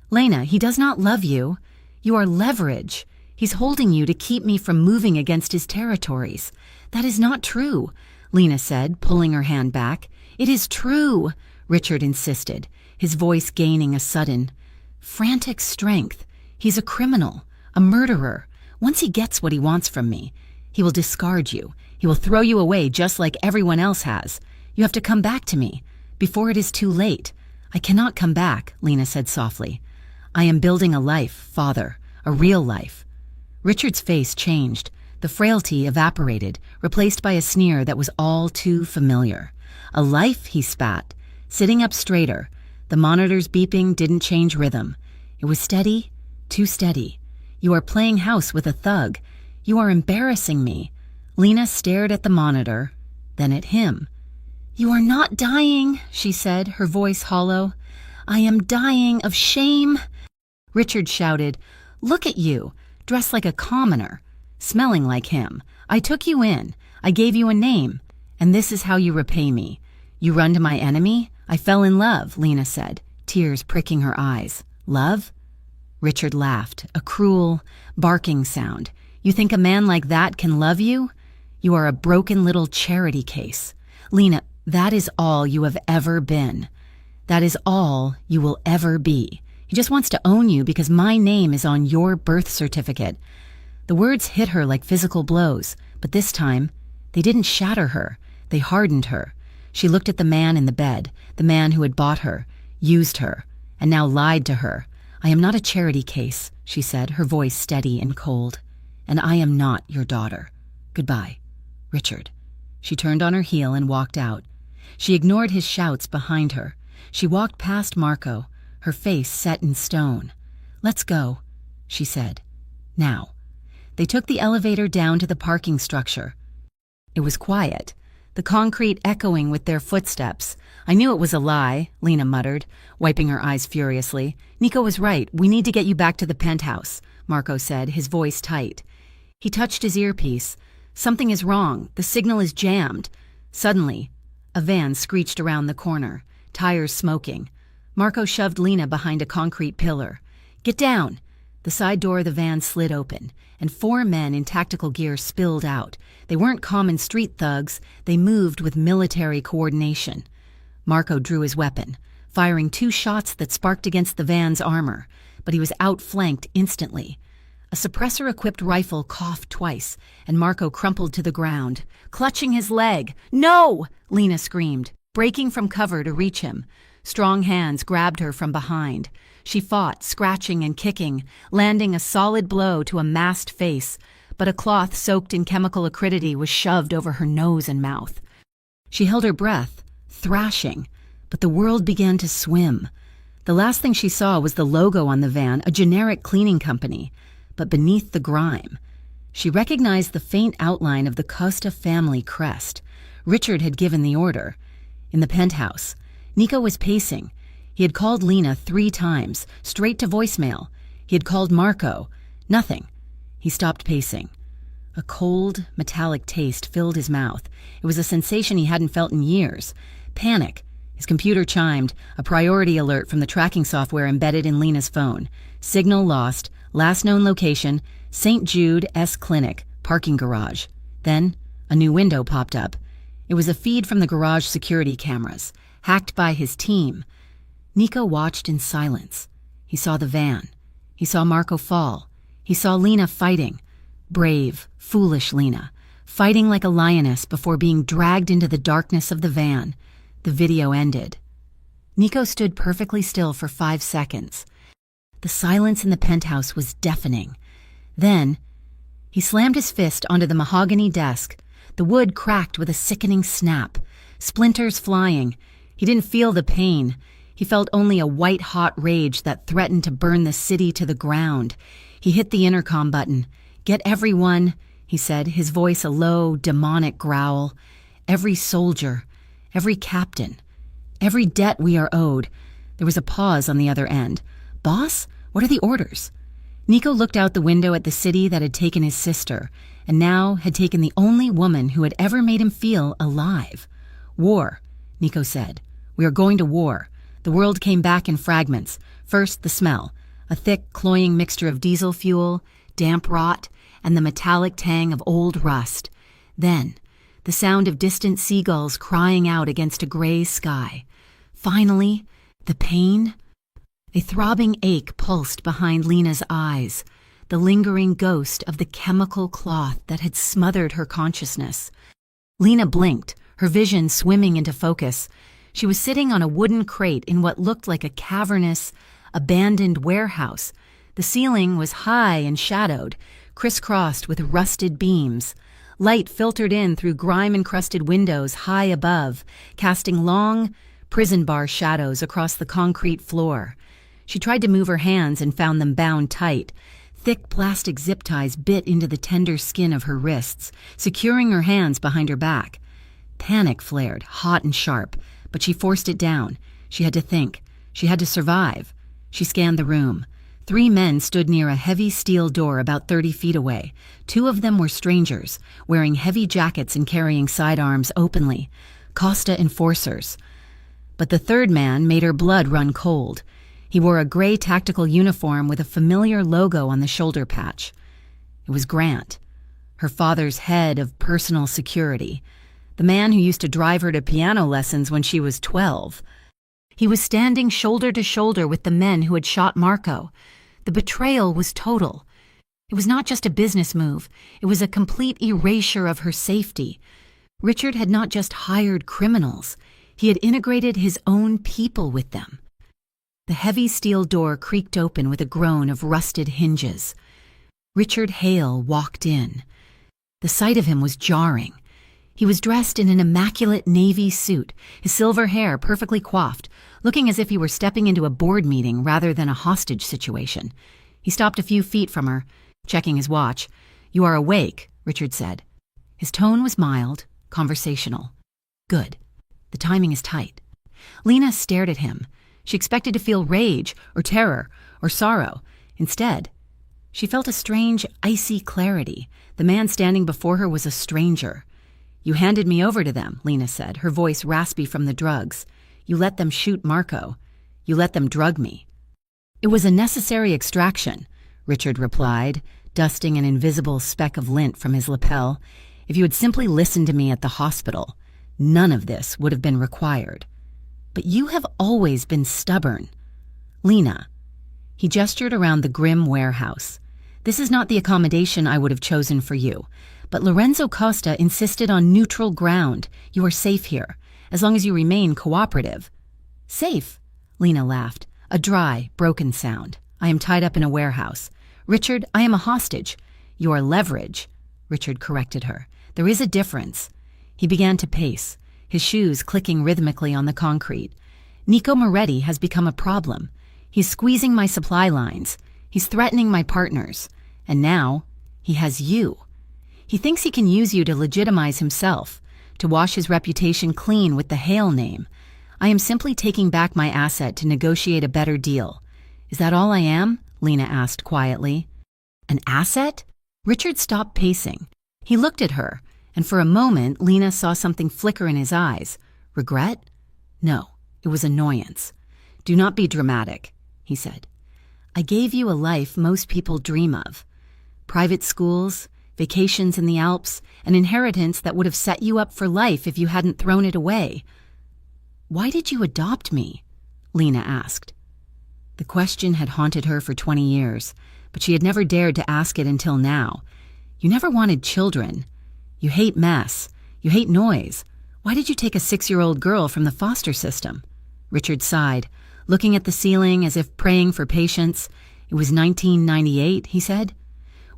Lena, he does not love you. You are leverage. He's holding you to keep me from moving against his territories." "That is not true," Lena said, pulling her hand back. "It is true," Richard insisted, his voice gaining a sudden, frantic strength. "He's a criminal, a murderer. Once he gets what he wants from me, he will discard you. He will throw you away just like everyone else has. You have to come back to me, before it is too late." "I cannot come back," Lena said softly. "I am building a life, Father, a real life." Richard's face changed. The frailty evaporated, replaced by a sneer that was all too familiar. "A life," he spat, sitting up straighter. The monitor's beeping didn't change rhythm. It was steady, too steady. "You are playing house with a thug. You are embarrassing me." Lena stared at the monitor, then at him. "You are not dying," she said, her voice hollow. "I am dying of shame." Richard shouted, "Look at you, dressed like a commoner, smelling like him. I took you in. I gave you a name. And this is how you repay me. You run to my enemy? I fell in love," Lena said, tears pricking her eyes. "Love?" Richard laughed, a cruel, barking sound. "You think a man like that can love you? You are a broken little charity case. Lena, that is all you have ever been. That is all you will ever be. He just wants to own you because my name is on your birth certificate." The words hit her like physical blows, but this time, they didn't shatter her. They hardened her. She looked at the man in the bed, the man who had bought her, used her, and now lied to her. "I am not a charity case," she said, her voice steady and cold. "And I am not your daughter. Goodbye, Richard." She turned on her heel and walked out. She ignored his shouts behind her. She walked past Marco, her face set in stone. "Let's go," she said. "Now." They took the elevator down to the parking structure. It was quiet, the concrete echoing with their footsteps. "I knew it was a lie," Lena muttered, wiping her eyes furiously. "Nico was right. We need to get you back to the penthouse," Marco said, his voice tight. He touched his earpiece. "Something is wrong. The signal is jammed." Suddenly, a van screeched around the corner, tires smoking. Marco shoved Lena behind a concrete pillar. "Get down!" The side door of the van slid open, and 4 men in tactical gear spilled out. They weren't common street thugs. They moved with military coordination. Marco drew his weapon, firing 2 shots that sparked against the van's armor, but he was outflanked instantly. A suppressor-equipped rifle coughed twice, and Marco crumpled to the ground, clutching his leg. "No!" Lena screamed, breaking from cover to reach him. Strong hands grabbed her from behind. She fought, scratching and kicking, landing a solid blow to a masked face, but a cloth soaked in chemical acridity was shoved over her nose and mouth. She held her breath, thrashing, but the world began to swim. The last thing she saw was the logo on the van, a generic cleaning company, but beneath the grime, she recognized the faint outline of the Costa family crest. Richard had given the order. In the penthouse, Nico was pacing. He had called Lena 3 times, straight to voicemail. He had called Marco. Nothing. He stopped pacing. A cold, metallic taste filled his mouth. It was a sensation he hadn't felt in years. Panic. His computer chimed, a priority alert from the tracking software embedded in Lena's phone. Signal lost. Last known location, St. Jude S. Clinic, parking garage. Then, a new window popped up. It was a feed from the garage security cameras, hacked by his team. Nico watched in silence. He saw the van. He saw Marco fall. He saw Lena fighting. Brave, foolish Lena, fighting like a lioness before being dragged into the darkness of the van. The video ended. Nico stood perfectly still for 5 seconds. The silence in the penthouse was deafening. Then, he slammed his fist onto the mahogany desk. The wood cracked with a sickening snap, splinters flying. He didn't feel the pain. He felt only a white-hot rage that threatened to burn the city to the ground. He hit the intercom button. "Get everyone," he said, his voice a low, demonic growl. "Every soldier, every captain, every debt we are owed." There was a pause on the other end. "Boss, what are the orders?" Nico looked out the window at the city that had taken his sister, and now had taken the only woman who had ever made him feel alive. "War," Nico said. "We are going to war." The world came back in fragments. First, the smell, a thick, cloying mixture of diesel fuel, damp rot, and the metallic tang of old rust. Then, the sound of distant seagulls crying out against a gray sky. Finally, the pain. A throbbing ache pulsed behind Lena's eyes, the lingering ghost of the chemical cloth that had smothered her consciousness. Lena blinked, her vision swimming into focus. She was sitting on a wooden crate in what looked like a cavernous, abandoned warehouse. The ceiling was high and shadowed, crisscrossed with rusted beams. Light filtered in through grime-encrusted windows high above, casting long, prison bar shadows across the concrete floor. She tried to move her hands and found them bound tight. Thick plastic zip ties bit into the tender skin of her wrists, securing her hands behind her back. Panic flared, hot and sharp, but she forced it down. She had to think. She had to survive. She scanned the room. 3 men stood near a heavy steel door about 30 feet away. 2 of them were strangers, wearing heavy jackets and carrying sidearms openly. Costa enforcers. But the 3rd man made her blood run cold. He wore a gray tactical uniform with a familiar logo on the shoulder patch. It was Grant. her father's head of personal security, the man who used to drive her to piano lessons when she was 12. He was standing shoulder to shoulder with the men who had shot Marco. The betrayal was total. It was not just a business move. It was a complete erasure of her safety. Richard had not just hired criminals. He had integrated his own people with them. The heavy steel door creaked open with a groan of rusted hinges. Richard Hale walked in. The sight of him was jarring. He was dressed in an immaculate navy suit, his silver hair perfectly coiffed, looking as if he were stepping into a board meeting rather than a hostage situation. He stopped a few feet from her, checking his watch. "You are awake," Richard said. His tone was mild, conversational. "Good. The timing is tight." Lena stared at him. She expected to feel rage or terror or sorrow. Instead, she felt a strange, icy clarity. The man standing before her was a stranger. "You handed me over to them," Lena said, her voice raspy from the drugs. "You let them shoot Marco. You let them drug me." "It was a necessary extraction," Richard replied, dusting an invisible speck of lint from his lapel. "If you had simply listened to me at the hospital, none of this would have been required. But you have always been stubborn." "Lena." He gestured around the grim warehouse. "This is not the accommodation I would have chosen for you. But Lorenzo Costa insisted on neutral ground. You are safe here, as long as you remain cooperative." "Safe?" Lena laughed, a dry, broken sound. "I am tied up in a warehouse. Richard, I am a hostage." "Your leverage," Richard corrected her. "There is a difference." He began to pace, his shoes clicking rhythmically on the concrete. "Nico Moretti has become a problem. He's squeezing my supply lines. He's threatening my partners. And now, he has you. He thinks he can use you to legitimize himself, to wash his reputation clean with the Hale name. I am simply taking back my asset to negotiate a better deal." "Is that all I am?" Lena asked quietly. "An asset?" Richard stopped pacing. He looked at her, and for a moment Lena saw something flicker in his eyes. Regret? No, it was annoyance. "Do not be dramatic," he said. "I gave you a life most people dream of. Private schools, vacations in the Alps, an inheritance that would have set you up for life if you hadn't thrown it away." "Why did you adopt me?" Lena asked. The question had haunted her for 20 years, but she had never dared to ask it until now. "You never wanted children. You hate mess. You hate noise. Why did you take a 6-year-old girl from the foster system?" Richard sighed, looking at the ceiling as if praying for patience. "It was 1998, he said.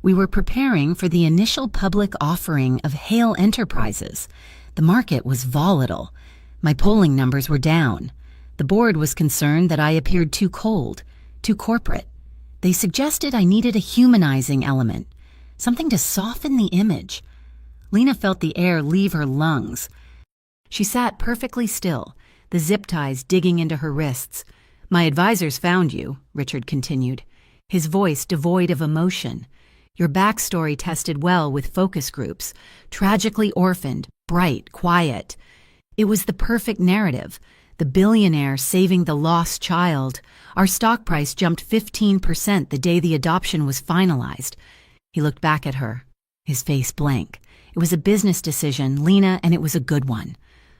We were preparing for the initial public offering of Hale Enterprises. The market was volatile. My polling numbers were down. The board was concerned that I appeared too cold, too corporate. They suggested I needed a humanizing element, something to soften the image." Lena felt the air leave her lungs. She sat perfectly still, the zip ties digging into her wrists. "My advisors found you," Richard continued, his voice devoid of emotion. "Your backstory tested well with focus groups. Tragically orphaned, bright, quiet. It was the perfect narrative. The billionaire saving the lost child. Our stock price jumped 15% the day the adoption was finalized." He looked back at her, his face blank. "It was a business decision, Lena, and it was a good one.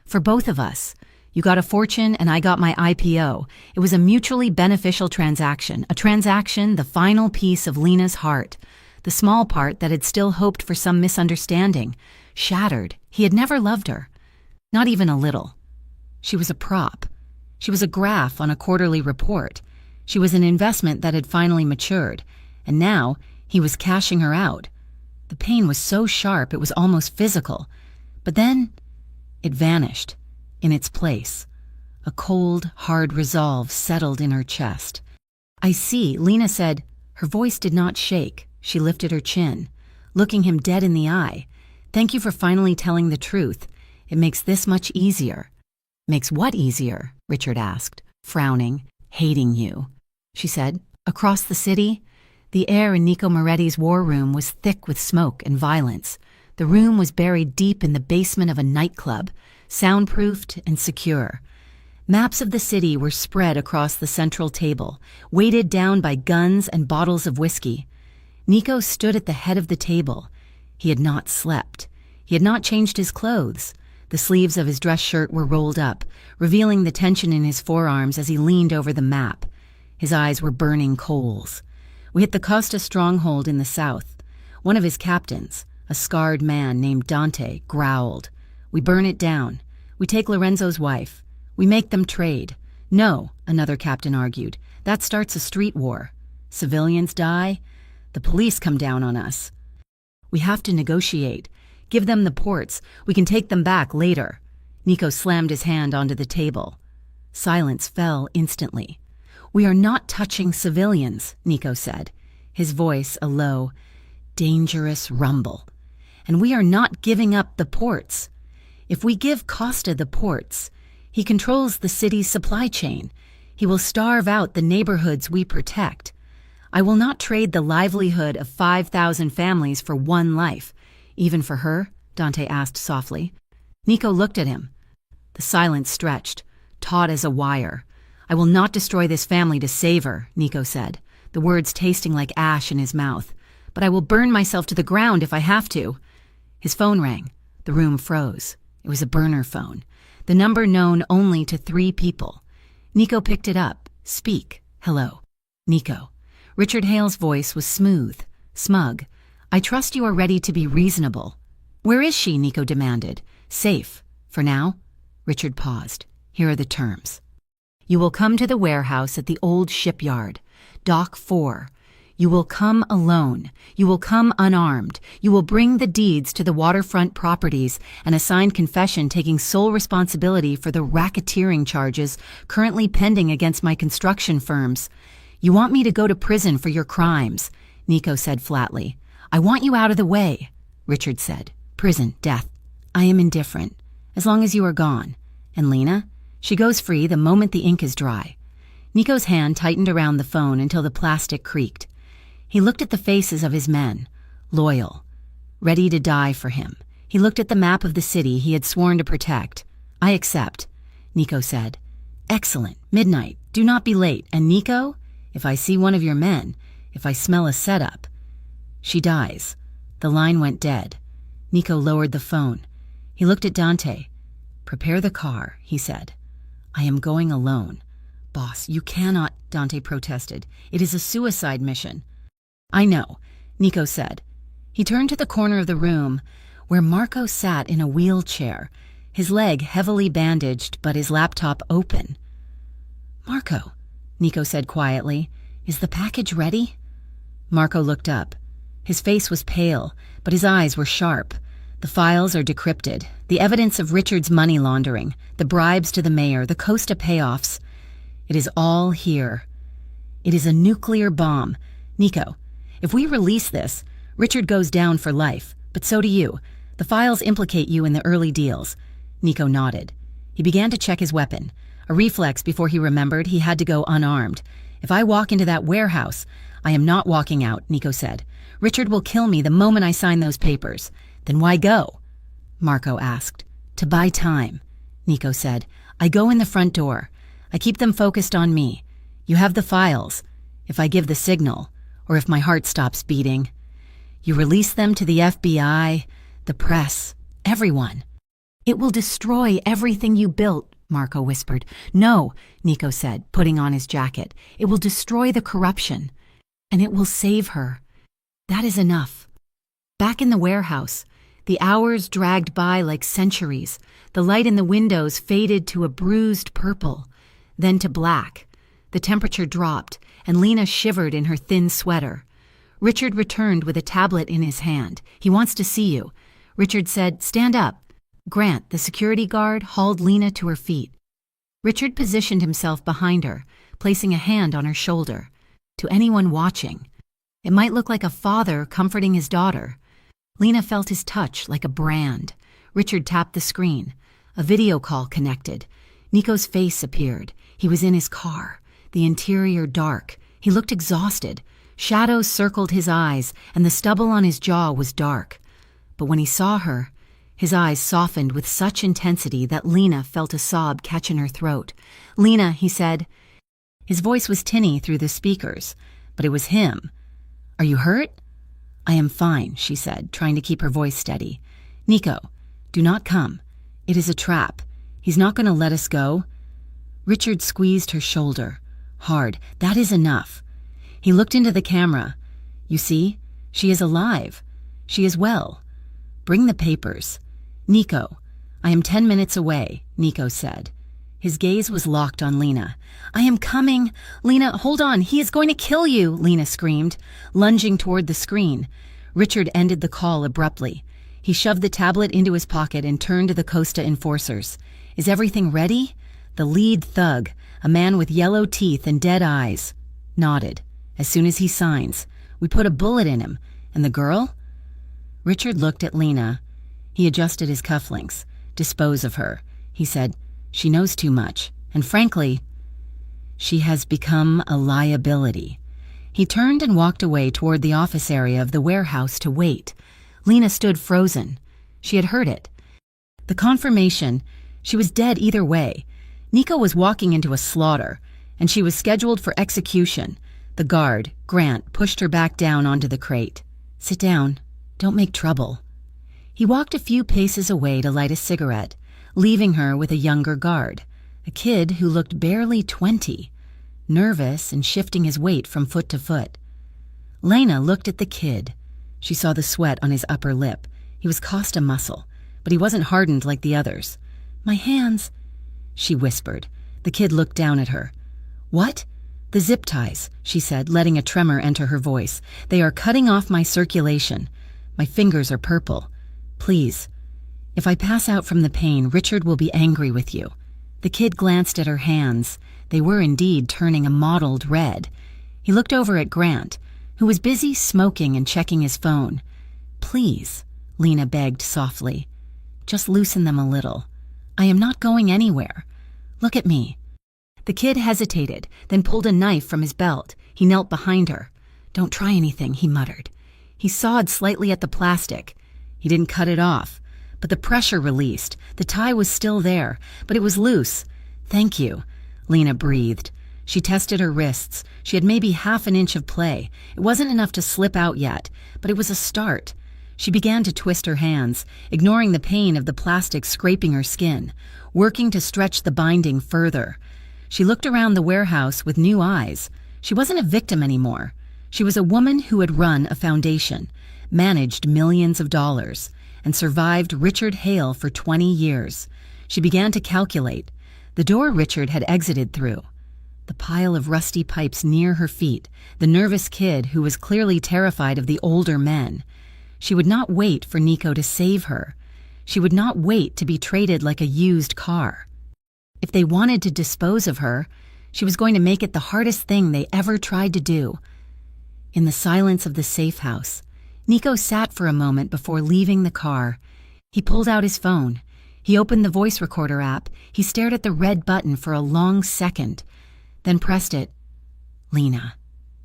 For both of us. You got a fortune and I got my IPO. It was a mutually beneficial transaction, a transaction, the final piece of Lena's heart. The small part that had still hoped for some misunderstanding. Shattered. He had never loved her. Not even a little. She was a prop. She was a graph on a quarterly report. She was an investment that had finally matured. And now, he was cashing her out. The pain was so sharp it was almost physical. But then, it vanished. In its place, a cold, hard resolve settled in her chest. "I see," Lena said. Her voice did not shake. She lifted her chin, looking him dead in the eye. "Thank you for finally telling the truth. It makes this much easier." "Makes what easier?" Richard asked, frowning. "Hating you." She said, "Across the city?" The air in Nico Moretti's war room was thick with smoke and violence. The room was buried deep in the basement of a nightclub, soundproofed and secure. Maps of the city were spread across the central table, weighted down by guns and bottles of whiskey. Nico stood at the head of the table. He had not slept. He had not changed his clothes. The sleeves of his dress shirt were rolled up, revealing the tension in his forearms as he leaned over the map. His eyes were burning coals. We hit the Costa stronghold in the south. One of his captains, a scarred man named Dante, growled. We burn it down. We take Lorenzo's wife. We make them trade. No, another captain argued. That starts a street war. Civilians die. The police come down on us. We have to negotiate. Give them the ports. We can take them back later. Nico slammed his hand onto the table. Silence fell instantly. We are not touching civilians, Nico said, his voice a low, dangerous rumble. And we are not giving up the ports. If we give Costa the ports, he controls the city's supply chain. He will starve out the neighborhoods we protect. I will not trade the livelihood of 5,000 families for one life. Even for her? Dante asked softly. Nico looked at him. The silence stretched, taut as a wire. I will not destroy this family to save her, Nico said, the words tasting like ash in his mouth. But I will burn myself to the ground if I have to. His phone rang. The room froze. It was a burner phone, the number known only to 3 people. Nico picked it up. Speak. Hello. Nico. Richard Hale's voice was smooth, smug. I trust you are ready to be reasonable. Where is she? Nico demanded. Safe. For now? Richard paused. Here are the terms. You will come to the warehouse at the old shipyard, Dock 4. You will come alone. You will come unarmed. You will bring the deeds to the waterfront properties and a signed confession taking sole responsibility for the racketeering charges currently pending against my construction firms. You want me to go to prison for your crimes, Nico said flatly. I want you out of the way, Richard said. Prison, death. I am indifferent, as long as you are gone. And Lena? She goes free the moment the ink is dry. Nico's hand tightened around the phone until the plastic creaked. He looked at the faces of his men, loyal, ready to die for him. He looked at the map of the city he had sworn to protect. I accept, Nico said. Excellent. Midnight. Do not be late. And Nico, if I see one of your men, if I smell a setup. She dies. The line went dead. Nico lowered the phone. He looked at Dante. Prepare the car, he said. I am going alone. Boss, you cannot, Dante protested. It is a suicide mission. I know, Nico said. He turned to the corner of the room where Marco sat in a wheelchair, his leg heavily bandaged but his laptop open. Marco, Nico said quietly, is the package ready? Marco looked up. His face was pale, but his eyes were sharp. The files are decrypted. The evidence of Richard's money laundering, the bribes to the mayor, the Costa payoffs. It is all here. It is a nuclear bomb. Nico, if we release this, Richard goes down for life, but so do you. The files implicate you in the early deals. Nico nodded. He began to check his weapon, a reflex before he remembered he had to go unarmed. If I walk into that warehouse, I am not walking out, Nico said. Richard will kill me the moment I sign those papers. Then why go? Marco asked. To buy time, Nico said. I go in the front door. I keep them focused on me. You have the files. If I give the signal, or if my heart stops beating, you release them to the FBI, the press, everyone. It will destroy everything you built, Marco whispered. No, Nico said, putting on his jacket. It will destroy the corruption, and it will save her. That is enough. Back in the warehouse, the hours dragged by like centuries. The light in the windows faded to a bruised purple, then to black. The temperature dropped, and Lena shivered in her thin sweater. Richard returned with a tablet in his hand. He wants to see you. Richard said, stand up. Grant, the security guard, hauled Lena to her feet. Richard positioned himself behind her, placing a hand on her shoulder. To anyone watching, it might look like a father comforting his daughter. Lena felt his touch like a brand. Richard tapped the screen. A video call connected. Nico's face appeared. He was in his car, the interior dark. He looked exhausted. Shadows circled his eyes, and the stubble on his jaw was dark. But when he saw her, his eyes softened with such intensity that Lena felt a sob catch in her throat. Lena, he said. His voice was tinny through the speakers, but it was him. Are you hurt? I am fine, she said, trying to keep her voice steady. Nico, do not come. It is a trap. He's not going to let us go. Richard squeezed her shoulder. Hard. That is enough. He looked into the camera. You see, she is alive. She is well. Bring the papers. Nico, I am 10 minutes away, Nico said. His gaze was locked on Lena. I am coming. Lena, hold on. He is going to kill you, Lena screamed, lunging toward the screen. Richard ended the call abruptly. He shoved the tablet into his pocket and turned to the Costa enforcers. Is everything ready? The lead thug, a man with yellow teeth and dead eyes, nodded. As soon as he signs, we put a bullet in him. And the girl? Richard looked at Lena. He adjusted his cufflinks. Dispose of her, he said. She knows too much, and frankly, she has become a liability. He turned and walked away toward the office area of the warehouse to wait. Lena stood frozen. She had heard it. The confirmation, she was dead either way. Nico was walking into a slaughter, and she was scheduled for execution. The guard, Grant, pushed her back down onto the crate. Sit down. Don't make trouble. He walked a few paces away to light a cigarette, leaving her with a younger guard, a kid who looked barely 20, nervous and shifting his weight from foot to foot. Lena looked at the kid. She saw the sweat on his upper lip. He was Costa muscle, but he wasn't hardened like the others. My hands, she whispered. The kid looked down at her. What? The zip ties, she said, letting a tremor enter her voice. They are cutting off my circulation. My fingers are purple. Please. If I pass out from the pain, Richard will be angry with you. The kid glanced at her hands. They were indeed turning a mottled red. He looked over at Grant, who was busy smoking and checking his phone. Please, Lena begged softly. Just loosen them a little. I am not going anywhere. Look at me. The kid hesitated, then pulled a knife from his belt. He knelt behind her. Don't try anything, he muttered. He sawed slightly at the plastic. He didn't cut it off. But the pressure released. The tie was still there, but it was loose. Thank you, Lena breathed. She tested her wrists. She had maybe half an inch of play. It wasn't enough to slip out yet, but it was a start. She began to twist her hands, ignoring the pain of the plastic scraping her skin, working to stretch the binding further. She looked around the warehouse with new eyes. She wasn't a victim anymore. She was a woman who had run a foundation, managed millions of dollars, and survived Richard Hale for 20 years. She began to calculate. The door Richard had exited through. The pile of rusty pipes near her feet, the nervous kid who was clearly terrified of the older men. She would not wait for Nico to save her. She would not wait to be traded like a used car. If they wanted to dispose of her, she was going to make it the hardest thing they ever tried to do. In the silence of the safe house, Nico sat for a moment before leaving the car. He pulled out his phone. He opened the voice recorder app. He stared at the red button for a long second, then pressed it. Lena,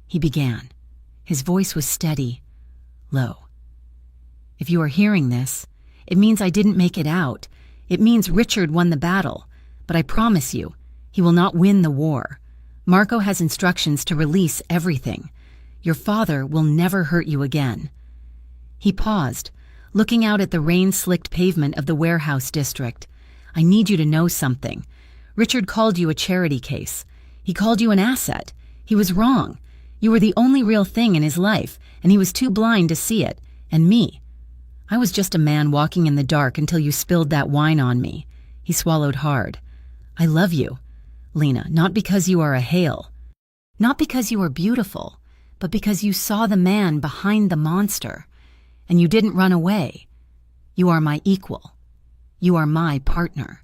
he began. His voice was steady, low. If you are hearing this, it means I didn't make it out. It means Richard won the battle. But I promise you, he will not win the war. Marco has instructions to release everything. Your father will never hurt you again. He paused, looking out at the rain-slicked pavement of the warehouse district. I need you to know something. Richard called you a charity case. He called you an asset. He was wrong. You were the only real thing in his life, and he was too blind to see it. And me. I was just a man walking in the dark until you spilled that wine on me. He swallowed hard. I love you, Lena, not because you are a Hale. Not because you are beautiful, but because you saw the man behind the monster. And you didn't run away. You are my equal. You are my partner.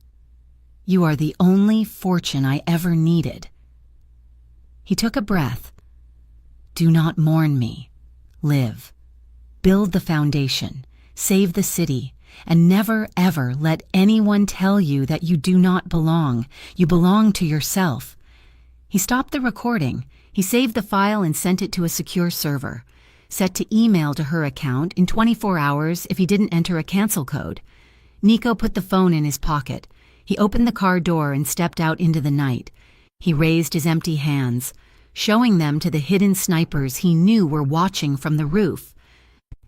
You are the only fortune I ever needed. He took a breath. Do not mourn me. Live. Build the foundation. Save the city. And never, ever let anyone tell you that you do not belong. You belong to yourself. He stopped the recording. He saved the file and sent it to a secure server, set to email to her account in 24 hours if he didn't enter a cancel code. Nico put the phone in his pocket. He opened the car door and stepped out into the night. He raised his empty hands, showing them to the hidden snipers he knew were watching from the roof.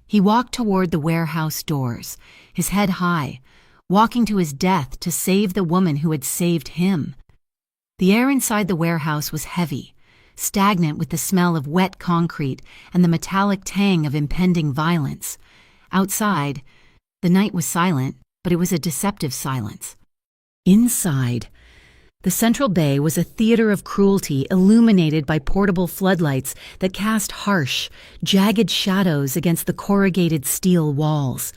He walked toward the warehouse doors, his head high, walking to his death to save the woman who had saved him. The air inside the warehouse was heavy, stagnant with the smell of wet concrete and the metallic tang of impending violence. Outside, the night was silent, but it was a deceptive silence. Inside, the central bay was a theater of cruelty illuminated by portable floodlights that cast harsh, jagged shadows against the corrugated steel walls.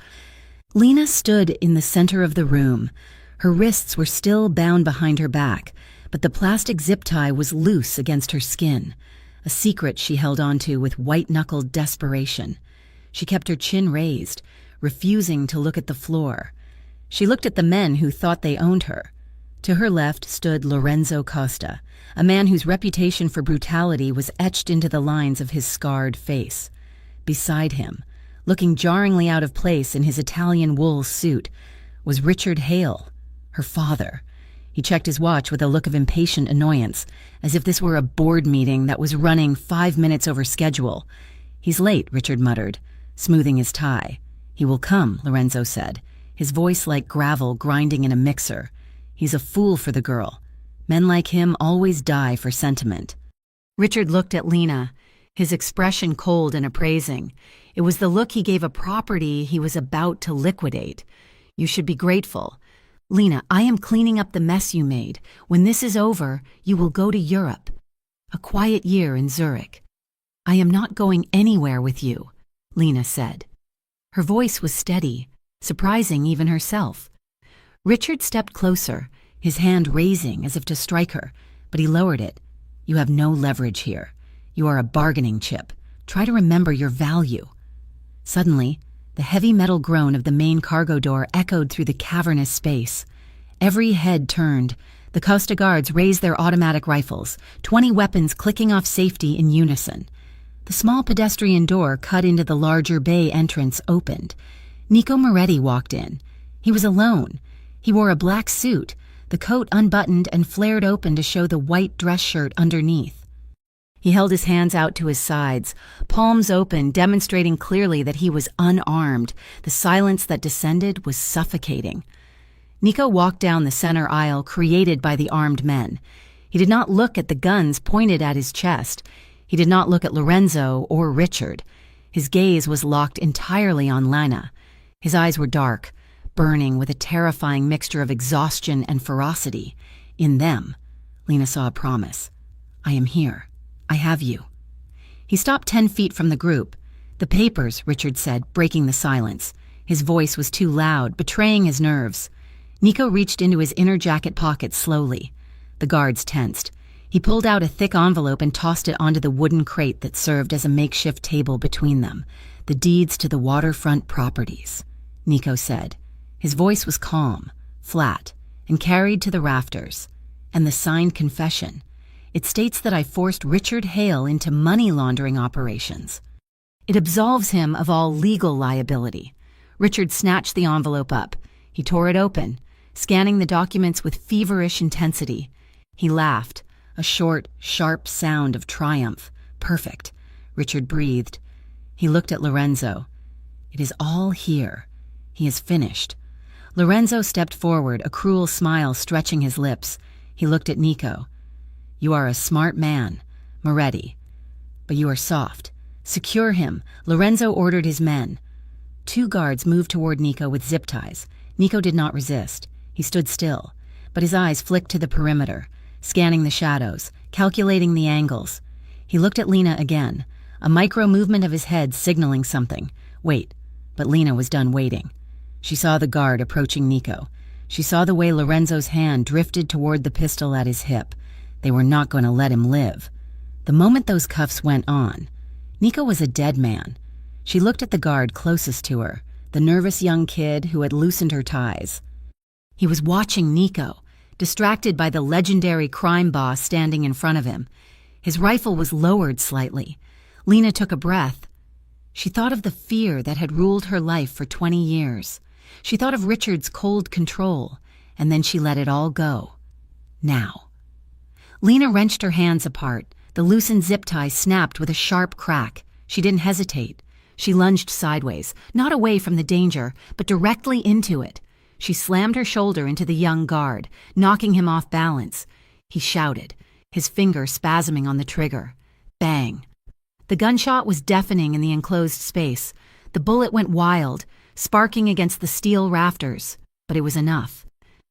Lena stood in the center of the room. Her wrists were still bound behind her back, but the plastic zip tie was loose against her skin, a secret she held onto with white-knuckled desperation. She kept her chin raised, refusing to look at the floor. She looked at the men who thought they owned her. To her left stood Lorenzo Costa, a man whose reputation for brutality was etched into the lines of his scarred face. Beside him, looking jarringly out of place in his Italian wool suit, was Richard Hale, her father. He checked his watch with a look of impatient annoyance, as if this were a board meeting that was running 5 minutes over schedule. "He's late," Richard muttered, smoothing his tie. "He will come," Lorenzo said, his voice like gravel grinding in a mixer. "He's a fool for the girl. Men like him always die for sentiment." Richard looked at Lena, his expression cold and appraising. It was the look he gave a property he was about to liquidate. "You should be grateful. Lena, I am cleaning up the mess you made. When this is over, you will go to Europe. A quiet year in Zurich." "I am not going anywhere with you," Lena said. Her voice was steady, surprising even herself. Richard stepped closer, his hand raising as if to strike her, but he lowered it. "You have no leverage here. You are a bargaining chip. Try to remember your value." Suddenly, the heavy metal groan of the main cargo door echoed through the cavernous space. Every head turned. The Costa Guards raised their automatic rifles, 20 weapons clicking off safety in unison. The small pedestrian door cut into the larger bay entrance opened. Nico Moretti walked in. He was alone. He wore a black suit, the coat unbuttoned and flared open to show the white dress shirt underneath. He held his hands out to his sides, palms open, demonstrating clearly that he was unarmed. The silence that descended was suffocating. Nico walked down the center aisle created by the armed men. He did not look at the guns pointed at his chest. He did not look at Lorenzo or Richard. His gaze was locked entirely on Lena. His eyes were dark, burning with a terrifying mixture of exhaustion and ferocity. In them, Lena saw a promise. "I am here. I have you." He stopped 10 feet from the group. "The papers," Richard said, breaking the silence. His voice was too loud, betraying his nerves. Nico reached into his inner jacket pocket slowly. The guards tensed. He pulled out a thick envelope and tossed it onto the wooden crate that served as a makeshift table between them. "The deeds to the waterfront properties," Nico said. His voice was calm, flat, and carried to the rafters. "And the signed confession. It states that I forced Richard Hale into money laundering operations. It absolves him of all legal liability." Richard snatched the envelope up. He tore it open, scanning the documents with feverish intensity. He laughed, a short, sharp sound of triumph. "Perfect," Richard breathed. He looked at Lorenzo. "It is all here. He is finished." Lorenzo stepped forward, a cruel smile stretching his lips. He looked at Nico. "You are a smart man, Moretti, but you are soft. Secure him," Lorenzo ordered his men. 2 guards moved toward Nico with zip ties. Nico did not resist. He stood still, but his eyes flicked to the perimeter, scanning the shadows, calculating the angles. He looked at Lena again, a micro-movement of his head signaling something. "Wait," but Lena was done waiting. She saw the guard approaching Nico. She saw the way Lorenzo's hand drifted toward the pistol at his hip. They were not going to let him live. The moment those cuffs went on, Nico was a dead man. She looked at the guard closest to her, the nervous young kid who had loosened her ties. He was watching Nico, distracted by the legendary crime boss standing in front of him. His rifle was lowered slightly. Lena took a breath. She thought of the fear that had ruled her life for 20 years. She thought of Richard's cold control, and then she let it all go. Now. Lena wrenched her hands apart. The loosened zip tie snapped with a sharp crack. She didn't hesitate. She lunged sideways, not away from the danger, but directly into it. She slammed her shoulder into the young guard, knocking him off balance. He shouted, his finger spasming on the trigger. Bang! The gunshot was deafening in the enclosed space. The bullet went wild, sparking against the steel rafters, but it was enough.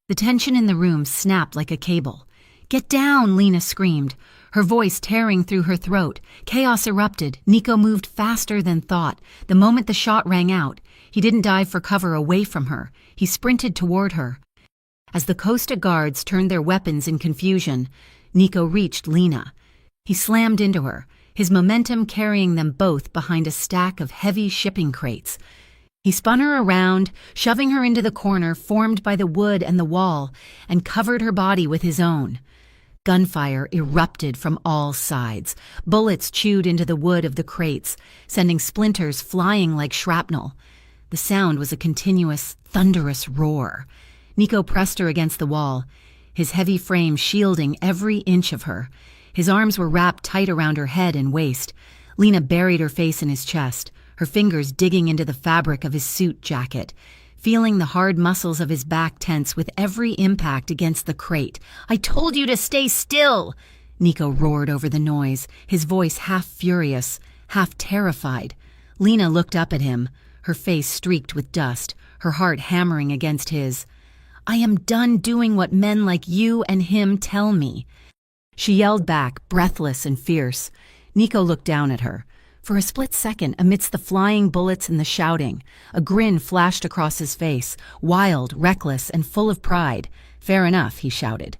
The tension in the room snapped like a cable. "Get down!" Lena screamed, her voice tearing through her throat. Chaos erupted. Nico moved faster than thought. The moment the shot rang out, he didn't dive for cover away from her. He sprinted toward her. As the Costa guards turned their weapons in confusion, Nico reached Lena. He slammed into her, his momentum carrying them both behind a stack of heavy shipping crates. He spun her around, shoving her into the corner formed by the wood and the wall, and covered her body with his own. Gunfire erupted from all sides. Bullets chewed into the wood of the crates, sending splinters flying like shrapnel. The sound was a continuous, thunderous roar. Nico pressed her against the wall, his heavy frame shielding every inch of her. His arms were wrapped tight around her head and waist. Lena buried her face in his chest, her fingers digging into the fabric of his suit jacket, feeling the hard muscles of his back tense with every impact against the crate. "I told you to stay still!" Nico roared over the noise, his voice half furious, half terrified. Lena looked up at him, her face streaked with dust, her heart hammering against his. "I am done doing what men like you and him tell me." She yelled back, breathless and fierce. Nico looked down at her. For a split second, amidst the flying bullets and the shouting, a grin flashed across his face, wild, reckless, and full of pride. "Fair enough," he shouted.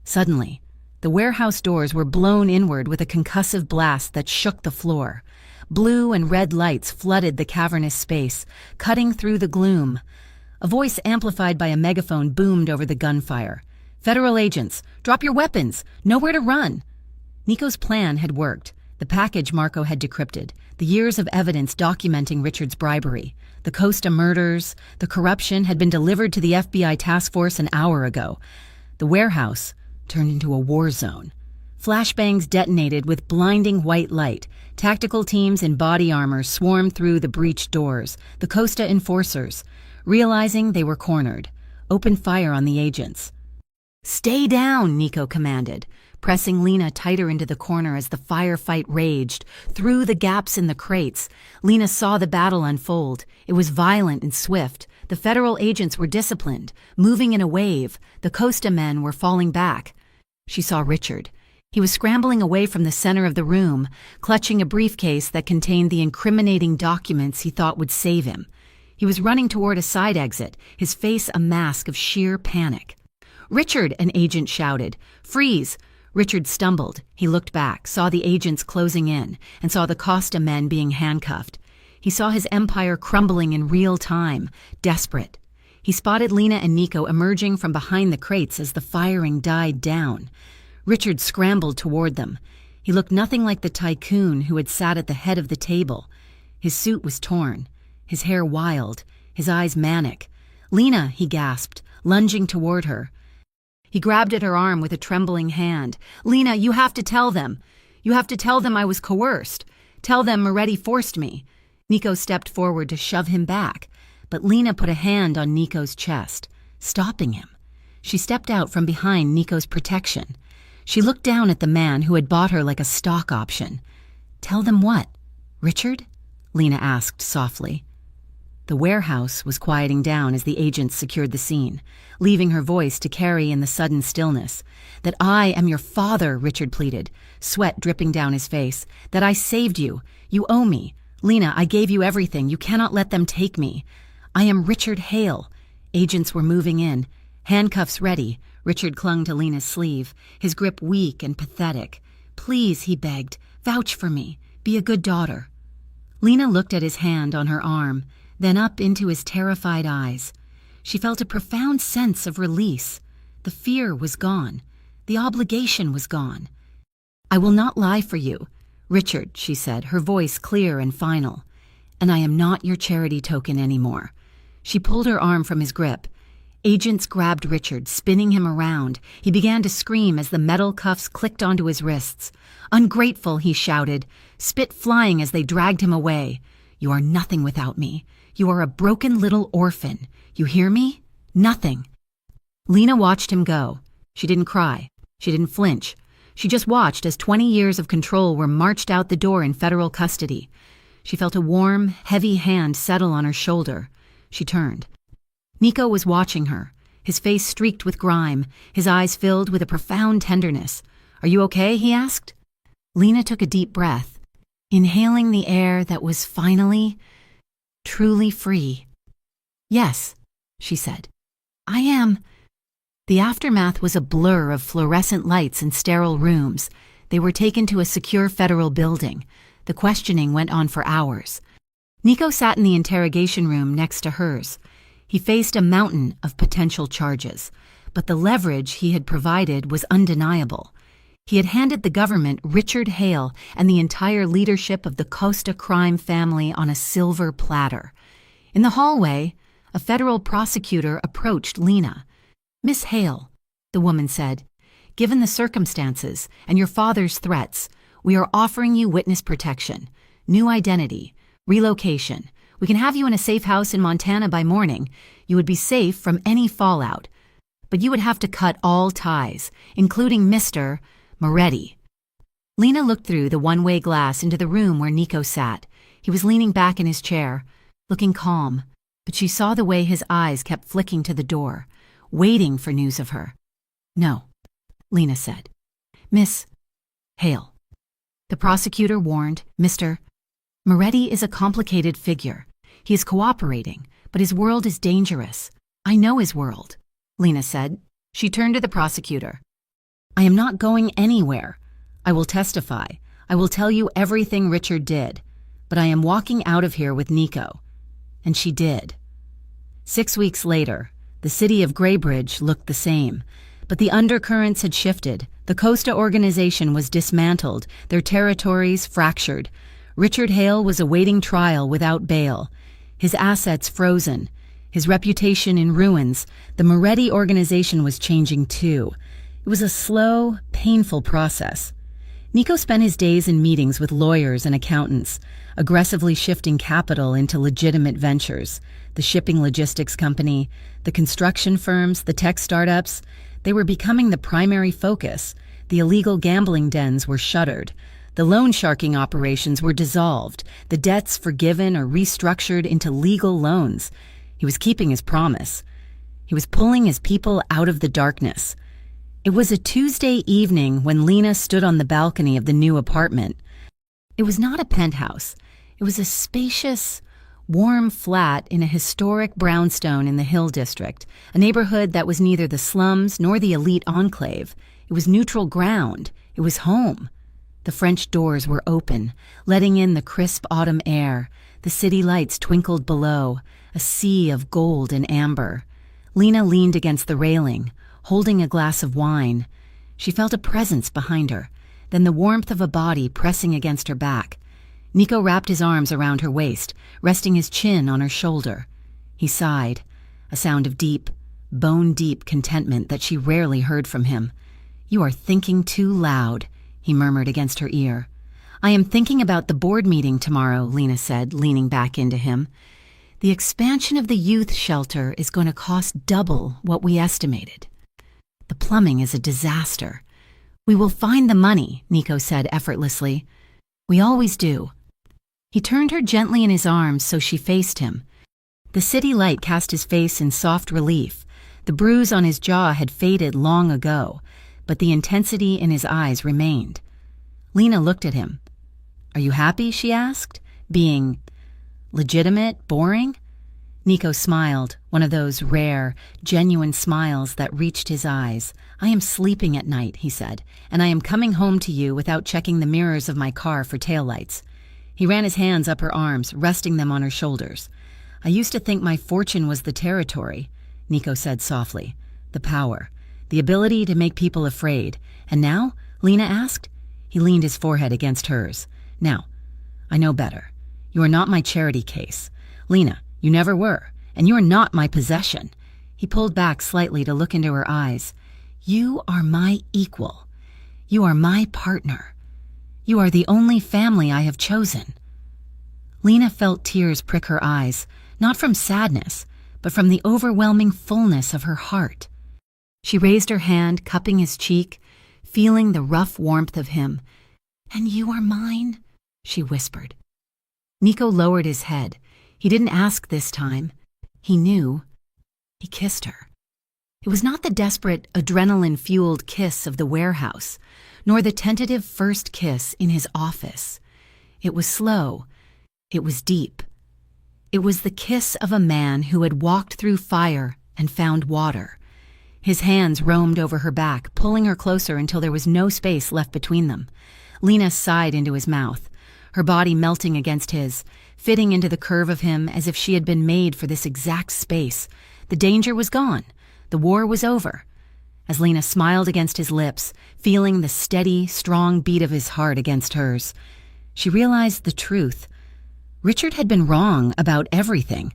Suddenly, the warehouse doors were blown inward with a concussive blast that shook the floor. Blue and red lights flooded the cavernous space, cutting through the gloom. A voice amplified by a megaphone boomed over the gunfire. "Federal agents, drop your weapons! Nowhere to run!" Nico's plan had worked. The package Marco had decrypted, the years of evidence documenting Richard's bribery, the Costa murders, the corruption had been delivered to the FBI task force an hour ago. The warehouse turned into a war zone. Flashbangs detonated with blinding white light. Tactical teams in body armor swarmed through the breached doors. The Costa enforcers, realizing they were cornered, opened fire on the agents. "Stay down," Nico commanded, pressing Lena tighter into the corner as the firefight raged. Through the gaps in the crates, Lena saw the battle unfold. It was violent and swift. The federal agents were disciplined, moving in a wave. The Costa men were falling back. She saw Richard. He was scrambling away from the center of the room, clutching a briefcase that contained the incriminating documents he thought would save him. He was running toward a side exit, his face a mask of sheer panic. "Richard!" an agent shouted. "Freeze!" Richard stumbled. He looked back, saw the agents closing in, and saw the Costa men being handcuffed. He saw his empire crumbling in real time, desperate. He spotted Lena and Nico emerging from behind the crates as the firing died down. Richard scrambled toward them. He looked nothing like the tycoon who had sat at the head of the table. His suit was torn, his hair wild, his eyes manic. "Lena!" he gasped, lunging toward her. He grabbed at her arm with a trembling hand. "Lena, you have to tell them. You have to tell them I was coerced. Tell them Moretti forced me." Nico stepped forward to shove him back, but Lena put a hand on Nico's chest, stopping him. She stepped out from behind Nico's protection. She looked down at the man who had bought her like a stock option. "Tell them what? Richard?" Lena asked softly. The warehouse was quieting down as the agents secured the scene, leaving her voice to carry in the sudden stillness. "That I am your father," Richard pleaded, sweat dripping down his face. "That I saved you. You owe me. Lena, I gave you everything. You cannot let them take me. I am Richard Hale." Agents were moving in, handcuffs ready. Richard clung to Lena's sleeve, his grip weak and pathetic. "Please," he begged, "vouch for me. Be a good daughter." Lena looked at his hand on her arm, then up into his terrified eyes. She felt a profound sense of release. The fear was gone. The obligation was gone. "I will not lie for you, Richard," she said, her voice clear and final. "And I am not your charity token anymore." She pulled her arm from his grip. Agents grabbed Richard, spinning him around. He began to scream as the metal cuffs clicked onto his wrists. "Ungrateful," he shouted, spit flying as they dragged him away. You are nothing without me. You are a broken little orphan. You hear me? Nothing." Lena watched him go. She didn't cry. She didn't flinch. She just watched as 20 years of control were marched out the door in federal custody. She felt a warm, heavy hand settle on her shoulder. She turned. Nico was watching her, his face streaked with grime, his eyes filled with a profound tenderness. "Are you okay?" he asked. Lena took a deep breath, inhaling the air that was finally, truly free. "Yes," she said. "I am." The aftermath was a blur of fluorescent lights and sterile rooms. They were taken to a secure federal building. The questioning went on for hours. Nico sat in the interrogation room next to hers. He faced a mountain of potential charges, but the leverage he had provided was undeniable. He had handed the government Richard Hale and the entire leadership of the Costa crime family on a silver platter. In the hallway, a federal prosecutor approached Lena. "Miss Hale," the woman said, "given the circumstances and your father's threats, we are offering you witness protection, new identity, relocation. We can have you in a safe house in Montana by morning. You would be safe from any fallout. But you would have to cut all ties, including Mr. Moretti." Lena looked through the one-way glass into the room where Nico sat. He was leaning back in his chair, looking calm, but she saw the way his eyes kept flicking to the door, waiting for news of her. "No," Lena said. "Miss Hale." The prosecutor warned, "Mr. Moretti is a complicated figure. He is cooperating, but his world is dangerous." "I know his world," Lena said. She turned to the prosecutor. "I am not going anywhere. I will testify. I will tell you everything Richard did. But I am walking out of here with Nico." And she did. 6 weeks later, the city of Graybridge looked the same, but the undercurrents had shifted. The Costa organization was dismantled, their territories fractured. Richard Hale was awaiting trial without bail, his assets frozen, his reputation in ruins. The Moretti organization was changing too. It was a slow, painful process. Nico spent his days in meetings with lawyers and accountants, aggressively shifting capital into legitimate ventures. The shipping logistics company, the construction firms, the tech startups, they were becoming the primary focus. The illegal gambling dens were shuttered. The loan sharking operations were dissolved, the debts forgiven or restructured into legal loans. He was keeping his promise. He was pulling his people out of the darkness. It was a Tuesday evening when Lena stood on the balcony of the new apartment. It was not a penthouse. It was a spacious, warm flat in a historic brownstone in the Hill District, a neighborhood that was neither the slums nor the elite enclave. It was neutral ground. It was home. The French doors were open, letting in the crisp autumn air. The city lights twinkled below, a sea of gold and amber. Lena leaned against the railing, holding a glass of wine. She felt a presence behind her, then the warmth of a body pressing against her back. Nico wrapped his arms around her waist, resting his chin on her shoulder. He sighed, a sound of deep, bone-deep contentment that she rarely heard from him. "You are thinking too loud," he murmured against her ear. "I am thinking about the board meeting tomorrow," Lena said, leaning back into him. "The expansion of the youth shelter is going to cost double what we estimated. The plumbing is a disaster. We will find the money," Nico said effortlessly. "We always do." He turned her gently in his arms so she faced him. The city light cast his face in soft relief. The bruise on his jaw had faded long ago, but the intensity in his eyes remained. Lena looked at him. "Are you happy?" she asked. "Being legitimate, boring?" Nico smiled, one of those rare, genuine smiles that reached his eyes. "I am sleeping at night," he said, "and I am coming home to you without checking the mirrors of my car for taillights." He ran his hands up her arms, resting them on her shoulders. "I used to think my fortune was the territory," Nico said softly. "The power, the ability to make people afraid. And now?" Lena asked. He leaned his forehead against hers. "Now, I know better. You are not my charity case. Lena, you never were, and you are not my possession." He pulled back slightly to look into her eyes. "You are my equal. You are my partner. You are the only family I have chosen." Lena felt tears prick her eyes, not from sadness, but from the overwhelming fullness of her heart. She raised her hand, cupping his cheek, feeling the rough warmth of him. "And you are mine?" she whispered. Nico lowered his head. He didn't ask this time. He knew. He kissed her. It was not the desperate, adrenaline-fueled kiss of the warehouse, nor the tentative first kiss in his office. It was slow. It was deep. It was the kiss of a man who had walked through fire and found water. His hands roamed over her back, pulling her closer until there was no space left between them. Lena sighed into his mouth, her body melting against his, fitting into the curve of him as if she had been made for this exact space. The danger was gone. The war was over. As Lena smiled against his lips, feeling the steady, strong beat of his heart against hers, she realized the truth. Richard had been wrong about everything.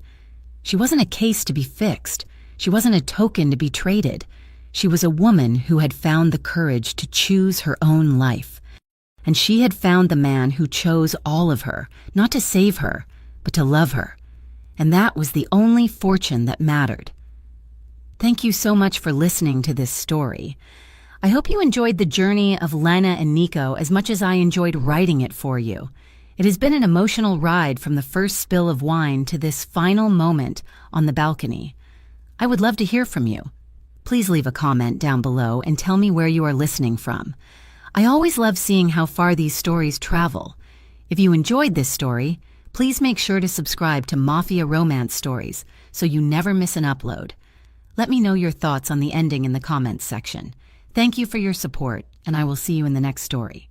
She wasn't a case to be fixed. She wasn't a token to be traded. She was a woman who had found the courage to choose her own life. And she had found the man who chose all of her, not to save her, but to love her. And that was the only fortune that mattered. Thank you so much for listening to this story. I hope you enjoyed the journey of Lena and Nico as much as I enjoyed writing it for you. It has been an emotional ride from the first spill of wine to this final moment on the balcony. I would love to hear from you. Please leave a comment down below and tell me where you are listening from. I always love seeing how far these stories travel. If you enjoyed this story, please make sure to subscribe to Mafia Romance Stories so you never miss an upload. Let me know your thoughts on the ending in the comments section. Thank you for your support, and I will see you in the next story.